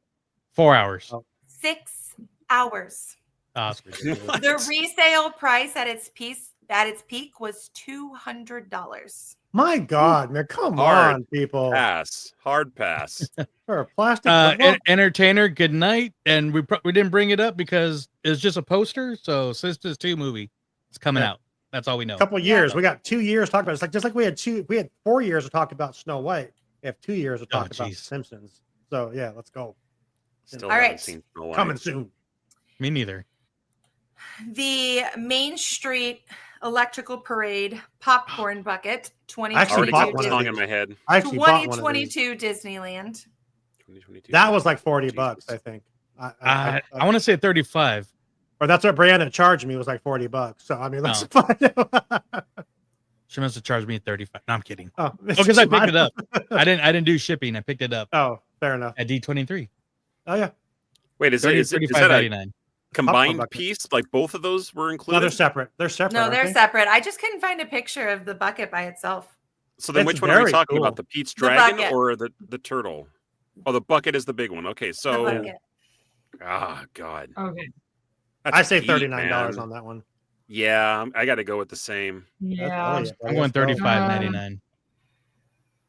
4 hours. 6 hours. Oscar. The resale price at its peak was $200. My God, man, come Hard on, people. Hard pass. For a plastic. Entertainer, good night. And we didn't bring it up because it's just a poster. So Sisters 2 movie, it's coming out. That's all we know. A couple years. We got 2 years to talk about it. It's like just like we had 4 years to talk about Snow White. We have 2 years to talk about The Simpsons. So yeah, let's go. Still all haven't right. seen Snow White. Coming soon. Me neither. The Main Street Electrical Parade popcorn bucket, I already got one 2022. song in my head. I actually bought one of these. 2022 Disneyland. 2022. That was like $40, I think. I want to say 35. Or that's what Brianna charged me, was like $40. So I mean, let's Oh. find out. She must have charged me 35. No, I'm kidding. Oh, Because I picked it up. I didn't do shipping. I picked it up. Oh, fair enough. At D23. Oh yeah. Wait, is that a $35.99. combined bucket. piece? Like both of those were included? No, they're separate. They're separate. No, aren't they're they? separate. I just couldn't find a picture of the bucket by itself. So then It's which one are we very talking cool. about? The Pete's The Dragon bucket. or the turtle? Oh, the bucket is the big one. Okay, The so bucket. God. Okay. That's I say Pete, $39 man. on that one. Yeah, I got to go with the same. Yeah. I'm going $35.99.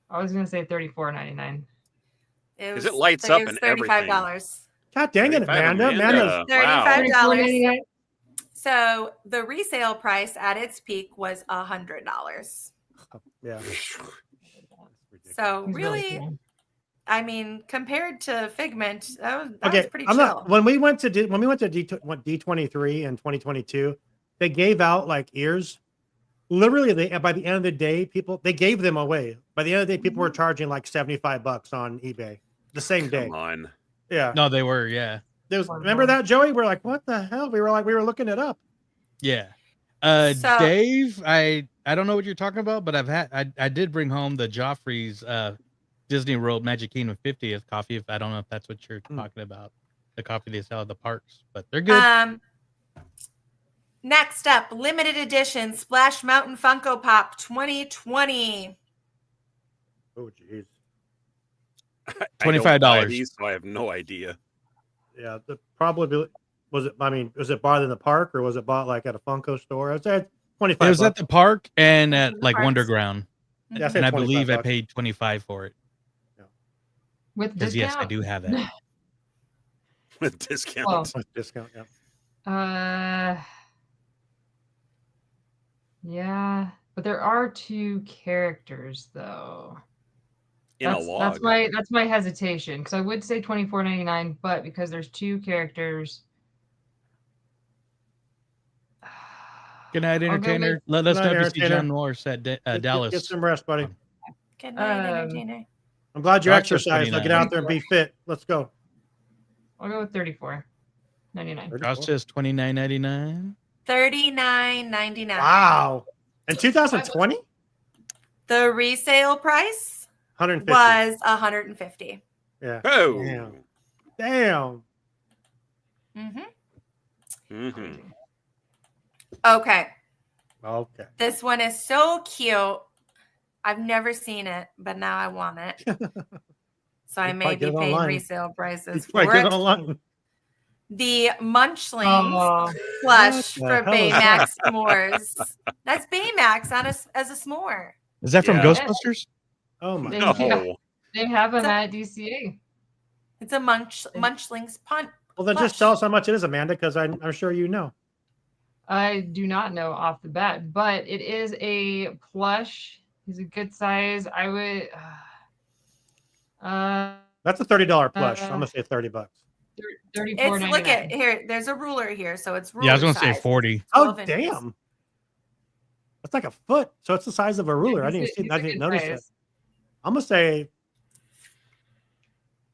I was gonna say $34.99. Because it lights up and everything. $35. God dang it, 35, Amanda. Amanda. Amanda's Wow. $35. So the resale price at its peak was $100. Yeah. So He's really, cool. I mean, compared to Figment, that was Okay, pretty I'm chill. not. When we went to D23 in 2022, they gave out like ears. Literally, by the end of the day, they gave them away. By the end of the day, people were charging like $75 on eBay the same day. Come on. Yeah. No, they were. Yeah. Remember that, Joey? We're like, what the hell? We were looking it up. Yeah. So- Dave, I don't know what you're talking about, but I did bring home the Joffrey's Disney World Magic Kingdom 50th coffee. If I don't know if that's what you're talking about, the coffee they sell at the parks, but they're good. Next up, limited edition Splash Mountain Funko Pop 2020. Oh, jeez. $25. So I have no idea. Yeah, probably was it? I mean, was it bought in the park or was it bought like at a Funko store? I'd say $25. It was at the park and at like Parks. Wonderground, Yeah, I said and I believe I $25. paid 25 for it. With Because discount. yes, I do have that. With discount. Well, With discount. Yeah. Yeah, but there are two characters though. In a That's log. that's my hesitation, because I would say $24.99, but because there's 2 characters. Good night, I'll go entertainer. with- Let us Good know night, if you see entertainer. John Norris at Dallas. Get some rest, buddy. Good night, Um, entertainer. I'm glad you Dark says exercised. Now get 29. out there and be fit. Let's go. I'll go with $34.99. Josh says $29.99. $39.99. Wow. In 2020? The resale price 150. was $150. Yeah. Oh. Damn. Okay. Okay. This one is so cute. I've never seen it, but now I want it. So I You may probably be get it paying online. resale prices You probably for get it. it online. The Munchlings Oh. plush What the for hell is Baymax s'mores. That's Baymax as a s'more. Is that from Yeah. Ghostbusters? Oh my They, god. No. they have them Is that- at DCA. It's a Munchlings punt. Well, then just plush. tell us how much it is, Amanda, because I'm sure you know. I do not know off the bat, but it is a plush. He's a good size. I would. That's a $30 plush. I'm gonna say $30. It's look at here. There's a ruler here, so it's ruler Yeah, I was going to say size. 40. Oh 12 inches. damn. That's like a foot. So it's the size of a ruler. I He's didn't a- I he's a didn't good notice that. size. I'm gonna say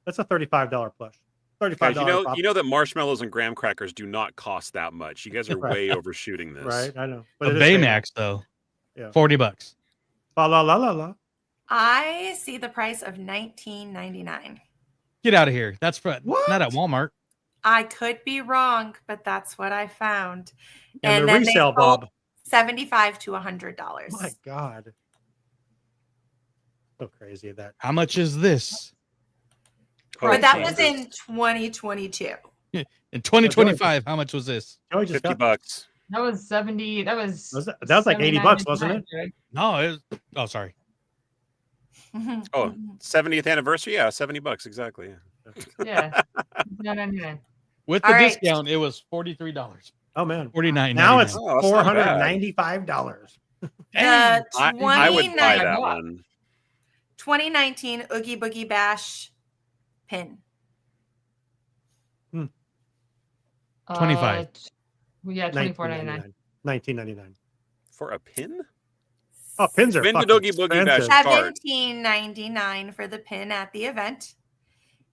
that's a $35 plush. $35 Guys, pop. you know that marshmallows and graham crackers do not cost that much. You guys are Right. way overshooting this. Right, I know. A it is Baymax, though. Yeah. $40. La la la la la. I see the price of $19.99. Get out of here. That's for What? not at Walmart. I could be wrong, but that's what I found. And the then they resale, sold Bob. $75 to $100. My God. So crazy that. How much is this? But that Jesus. was in 2022. In 2025, how much was this? Joey just got $50. That was 70. That was. that was like $80, wasn't it? Right? No, it was. Oh, sorry. Oh, 70th anniversary? Yeah, $70 exactly. Yeah. $9.99. With All the right. discount, it was $43. Oh man. $49. Now it's Oh, that's not bad. $495. The I would buy 29 that one. 2019 Oogie Boogie Bash pin. 25. Yeah, $24.99. $19.99. For a pin? Oh, pins are Win the fucking Oogie Boogie Bash expensive. card. $17.99 for the pin at the event,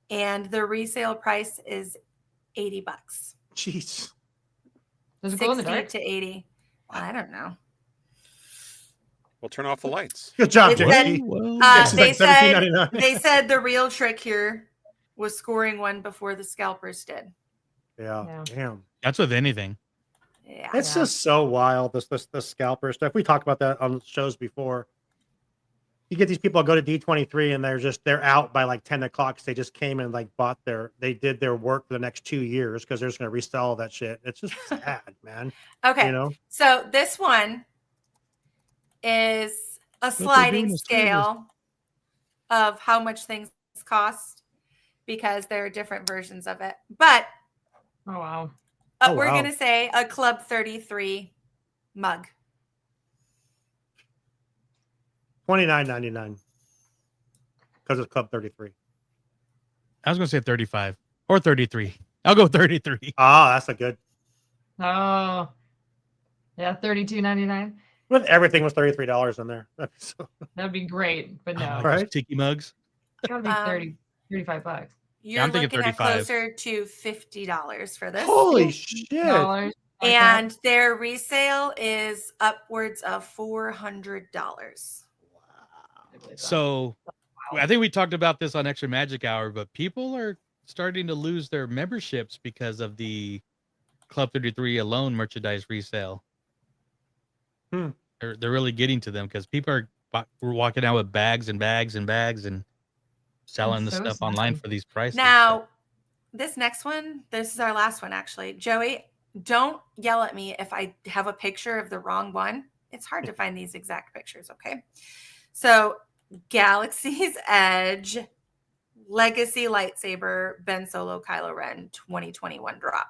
and the resale price is $80. Jeez. Does it glow in the 60 dark? to 80. I don't know. We'll turn off the lights. Good job, It Jackie. said- Well, Yes, they like said $17.99. they said the real trick here was scoring one before the scalpers did. Yeah. Yeah. Damn. that's with anything. Yeah. It's just so wild. This scalper stuff. We talked about that on shows before. You get these people go to D23 and they're out by like 10 o'clock because they just came and like they did their work for the next 2 years because they're just gonna resell all that shit. It's just sad, man. Okay. You know? So this one is a they're sliding doing is scale of how much things cost because there are different versions of it. But Oh, wow. Oh, we're wow. going to say a Club 33 mug. $29.99 because it's Club 33. I was going to say 35 or 33. I'll go 33. Ah, that's a good. Oh. Yeah, $32.99. With everything was $33 in there. That'd be so- That'd be great, but no. Right. Tiki mugs. It's gotta be 30, $35. You're I'm thinking looking at 35. closer to $50 for this. Holy shit! $50 like And their resale is upwards of $400. that. So I think we talked about this on Extra Magic Hour, but people are starting to lose their memberships because of the Club 33 alone merchandise resale. Hmm. They're really getting to them because people are walking out with bags and bags and bags and selling the so stuff sad. online for these prices. Now, this next one, this is our last one actually. Joey, don't yell at me if I have a picture of the wrong one. It's hard to find these exact pictures, okay? So, Galaxy's Edge Legacy Lightsaber Ben Solo Kylo Ren 2021 drop.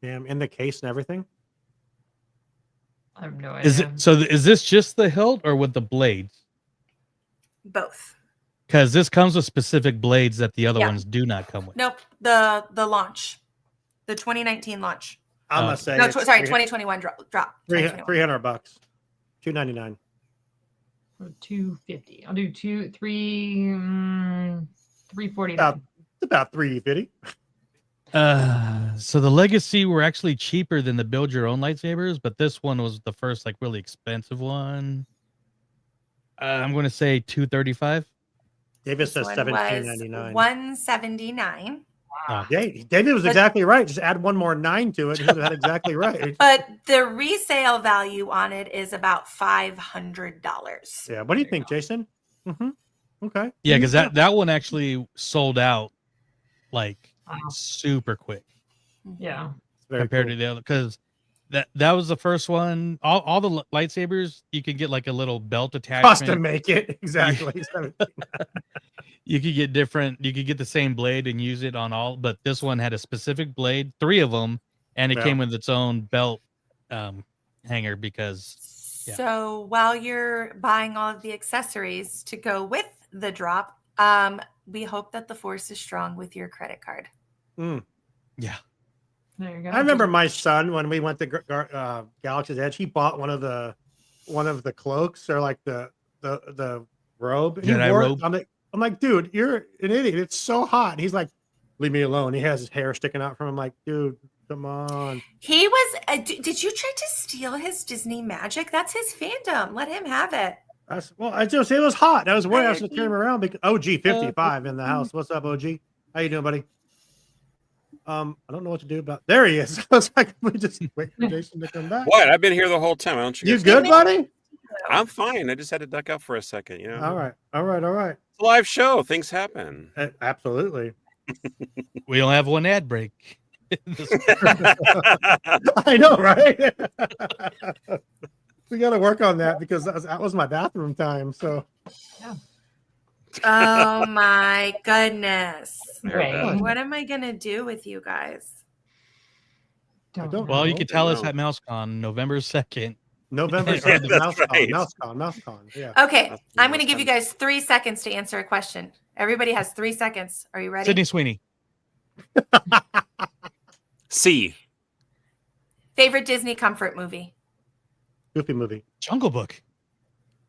Damn, in the case and everything. I have no Is idea. it so? Is this just the hilt or with the blades? Both. Because this comes with specific blades that the other Yeah. ones do not come with. Nope. The launch, the 2019 launch. I'm gonna say No, it's sorry, 2021 drop. 2021. $300, $299. $250. I'll do $349. It's about $350. So the Legacy were actually cheaper than the build your own lightsabers, but this one was the first like really expensive one. I'm going to say $235. David says This one was $17.99. $179. Oh. David was exactly right. Just add one more 9 to it. He would have had exactly right. But the resale value on it is about $500. Yeah. What do you think, Jason? Mm-hmm. Okay. Yeah, because that one actually sold out like super quick. Yeah. Compared to the other, because that was the first one. All the lightsabers you could get like a little belt attachment. Custom make it exactly. You could get different. You could get the same blade and use it on all, but this one had a specific blade, 3 of them, and it came with its own belt hanger because. Yeah. So while you're buying all of the accessories to go with the drop, we hope that the Force is strong with your credit card. Yeah. There you go. I remember my son when we went to Galaxy's Edge. He bought one of the cloaks or like the robe. He Jedi wore it. robe. I'm like, dude, you're an idiot. It's so hot. And he's like, leave me alone. He has his hair sticking out from him. I'm like, dude, come on. He was. Did you try to steal his Disney Magic? That's his fandom. Let him have it. I just it was hot. I was worried I was going to carry him around because OG 55 in the house. What's up, OG? How you doing, buddy? I don't know what to do about. There he is. I was like, we just wait for Jason to come back. What? I've been here the whole time. Don't you? You good, buddy? I'm fine. I just had to duck out for a second. You know. All right. It's a live show. Things happen. Absolutely. We don't have one ad break. I know, right? We got to work on that because that was my bathroom time. So. Yeah. Oh my goodness. Right. What am I going to do with you guys? Well, you could tell us at MouseCon November 2nd. November Yeah, 2nd. that's right. MouseCon. Yeah. Okay. I'm going to give you guys 3 seconds to answer a question. Everybody has 3 seconds. Are you ready? Sydney Sweeney. C. Favorite Disney comfort movie? Goofy movie. Jungle Book.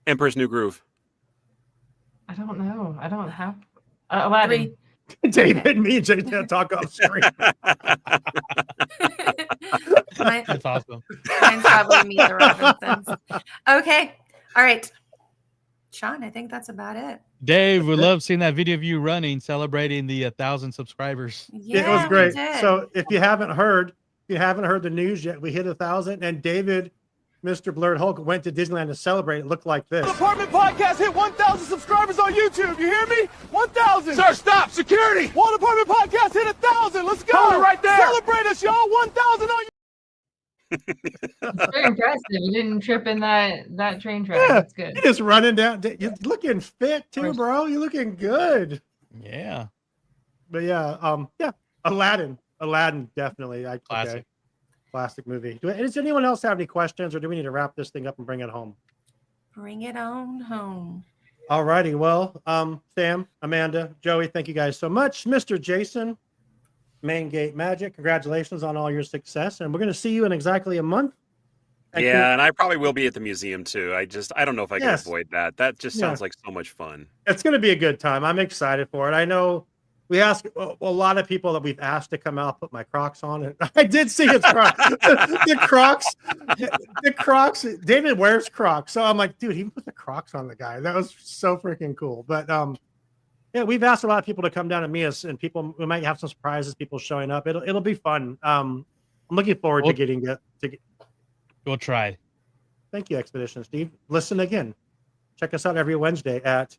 Emperor's New Groove. I don't know. I don't have Aladdin. David, me and Jason talk off screen. That's awesome. Mine's probably Meet the Robinsons. Okay. All right. Sean, I think that's about it. Dave, we love seeing that video of you running, celebrating the 1,000 subscribers. Yeah, it was great. we did. So if you haven't heard the news yet, we hit 1,000, and David, Mr. Blurred Hulk, went to Disneyland to celebrate. It looked like this. Apartment Podcast hit 1,000 subscribers on YouTube. You hear me? 1,000. Sir, stop. Security. Walt Apartment Podcast hit 1,000. Let's go. Hold it right there. Celebrate us, y'all. 1,000 on It's very impressive. You didn't trip in that train track. Yeah, That's good. you're just running down. You're looking fit too, bro. You're looking good. Yeah. But yeah, Aladdin, definitely. Classic. Classic movie. Does anyone else have any questions, or do we need to wrap this thing up and bring it home? Bring it on home. All righty. Well, Sam, Amanda, Joey, thank you guys so much. Mr. Jason, MainGate Magic, congratulations on all your success. And we're going to see you in exactly a month. Yeah, and I probably will be at the museum too. I don't know if I can avoid that. That just sounds like so much fun. It's going to be a good time. I'm excited for it. I know we ask a lot of people that we've asked to come out, put my Crocs on. And I did see his Crocs. the Crocs. David wears Crocs. So I'm like, dude, he put the Crocs on the guy. That was so freaking cool. But yeah, we've asked a lot of people to come down and meet us, and we might have some surprises, people showing up. It'll be fun. I'm looking forward to getting it. We'll try. Thank you, Expedition Steve. Listen again. Check us out every Wednesday at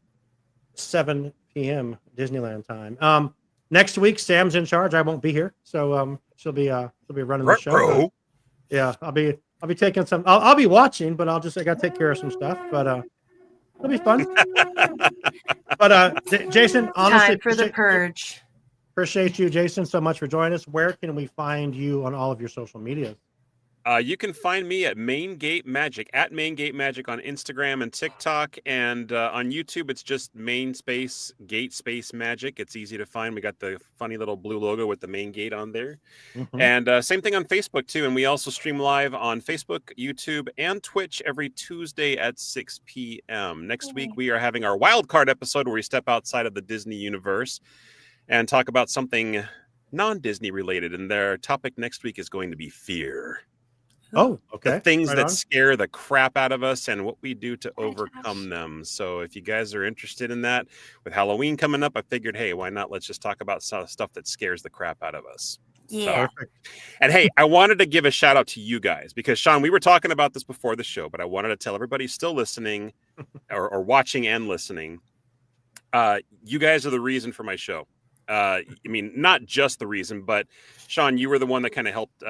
7 p.m. Disneyland time. Next week, Sam's in charge. I won't be here, so she'll be running the show. Yeah, I'll be taking some. I'll be watching, but I got to take care of some stuff. But it'll be fun. But Jason, honestly, time for the purge. Appreciate you, Jason, so much for joining us. Where can we find you on all of your social media? You can find me at MainGate Magic, at MainGate Magic on Instagram and TikTok. And on YouTube, it's just Gate Space Magic. It's easy to find. We got the funny little blue logo with the main gate on there. Mhm. And same thing on Facebook, too. And we also stream live on Facebook, YouTube, and Twitch every Tuesday at 6 p.m. Next week, we are having our wild card episode where we step outside of the Disney universe and talk about something non-Disney related. And their topic next week is going to be fear. Oh, okay. The things Right that on. scare the crap out of us and what we do to overcome them. So if you guys are interested in that, with Halloween coming up, I figured, hey, why not? Let's just talk about stuff that scares the crap out of us. Yeah. Perfect. And hey, I wanted to give a shout out to you guys because, Sean, we were talking about this before the show, but I wanted to tell everybody still listening or watching and listening, you guys are the reason for my show. I mean, not just the reason, but Sean, you were the one that kind of helped,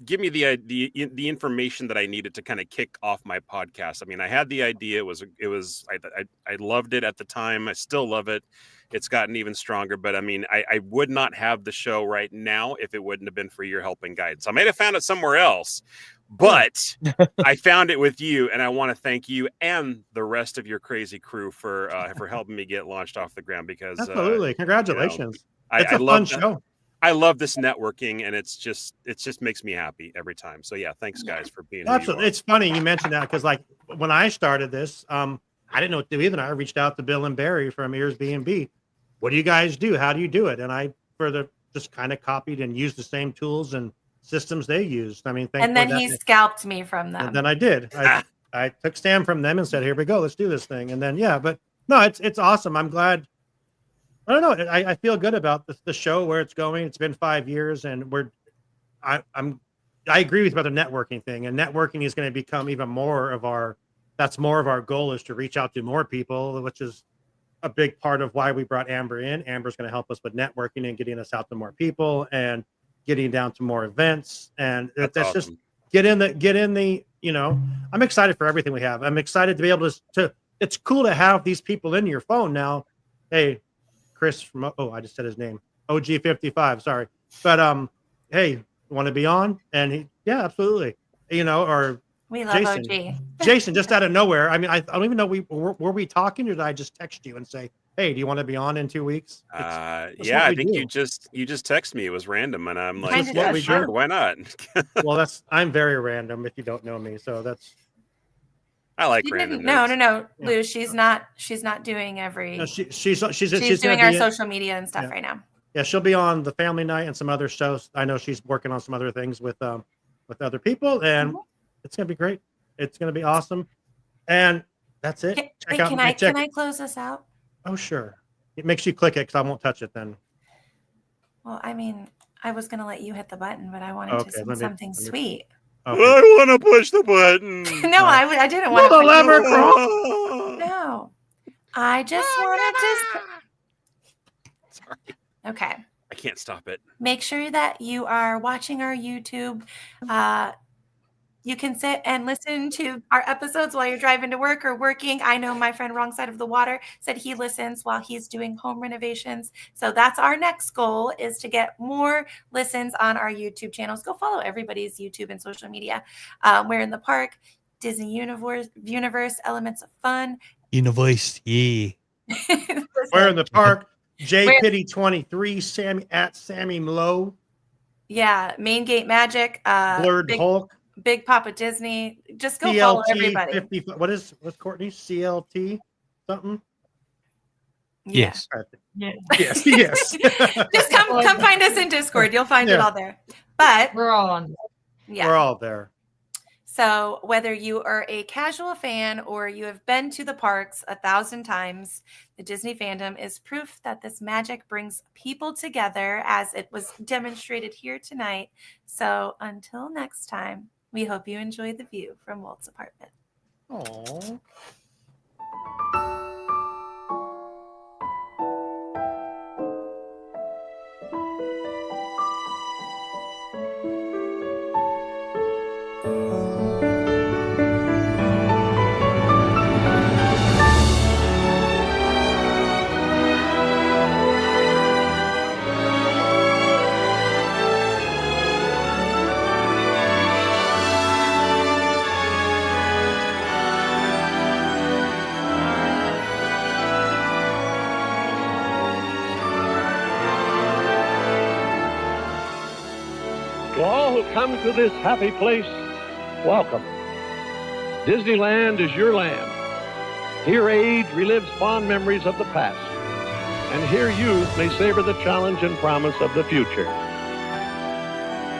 give me the information that I needed to kind of kick off my podcast. I mean, I had the idea. I loved it at the time. I still love it. It's gotten even stronger. But I mean, I would not have the show right now if it wouldn't have been for your help and guidance. I might have found it somewhere else, but I found it with you, and I want to thank you and the rest of your crazy crew for helping me get launched off the ground. Because Absolutely, congratulations! It's a fun show. I love this networking, and it just makes me happy every time. So yeah, thanks guys for being here. Absolutely. It's funny you mentioned that because like when I started this, I didn't know what to do either. I reached out to Bill and Barry from Ears B&B. What do you guys do? How do you do it? And I just kind of copied and used the same tools and systems they used. I mean, and then he scalped me from them. And then I did. I took Sam from them and said, "Here we go. Let's do this thing." And then but no, it's awesome. I'm glad. I don't know. I feel good about the show where it's going. It's been 5 years, and I agree with you about the networking thing. And networking is going to become even more of our. That's more of our goal is to reach out to more people, which is a big part of why we brought Amber in. Amber's going to help us with networking and getting us out to more people and getting down to more events. And that's awesome. Just get in the. I'm excited for everything we have. I'm excited to be able to. It's cool to have these people in your phone now. Hey. Chris from I just said his name, OG55, sorry, but hey, want to be on? And absolutely, or we love Jason. OG. Jason, just out of nowhere. I mean, I don't even know were we talking, or did I just text you and say, hey, do you want to be on in 2 weeks? I think you just texted me. It was random, and I'm like, sure, why not? Well, I'm very random if you don't know me, so that's. I like random. No, Lou. She's not doing every. No, she's doing our social media and stuff right now. Yeah, she'll be on the family night and some other shows. I know she's working on some other things with other people, and it's gonna be great. It's gonna be awesome, and that's it. Can I close this out? Oh, sure. It makes you click it because I won't touch it then. Well, I mean, I was gonna let you hit the button, but I wanted to say something sweet. Okay. I want to push the button. No, I didn't want to. The lever. No, I just wanted to. Sorry. Okay. I can't stop it. Make sure that you are watching our YouTube. You can sit and listen to our episodes while you're driving to work or working. I know my friend Wrong Side of the Water said he listens while he's doing home renovations. So that's our next goal, is to get more listens on our YouTube channels. Go follow everybody's YouTube and social media. We're in the park, Disney Universe, Elements of Fun. Universe, yeah. We're in the park. JPitty 23, Sammy at Sammy Mlow. Yeah, MainGate Magic. Blurred Hulk. Big Papa Disney. Just go CLT follow everybody. 50, what's Courtney? CLT something? Yes. Yes. Just come find us in Discord. You'll find it all there. But we're all on. Yeah. We're all there. So whether you are a casual fan or you have been to the parks 1,000 times, the Disney fandom is proof that this magic brings people together, as it was demonstrated here tonight. So until next time, we hope you enjoy the view from Walt's apartment. Aww. all who come to this happy place, welcome. Disneyland is your land. Here age relives fond memories of the past, and here youth may savor the challenge and promise of the future.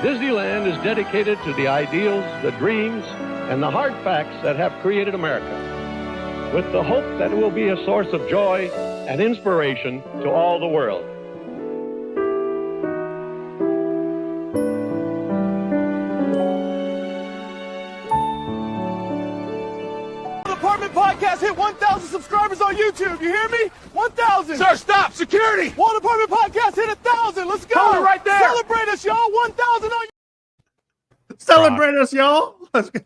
Disneyland is dedicated to the ideals, the dreams, and the hard facts that have created America, with the hope that it will be a source of joy and inspiration to all the world. Apartment Podcast hit 1,000 subscribers on YouTube. You hear me? 1,000. Sir, stop. Security. Walt Apartment Podcast hit 1,000. Let's go. Hold it right there. Celebrate us, y'all. 1,000 on Celebrate us, y'all. Let's go.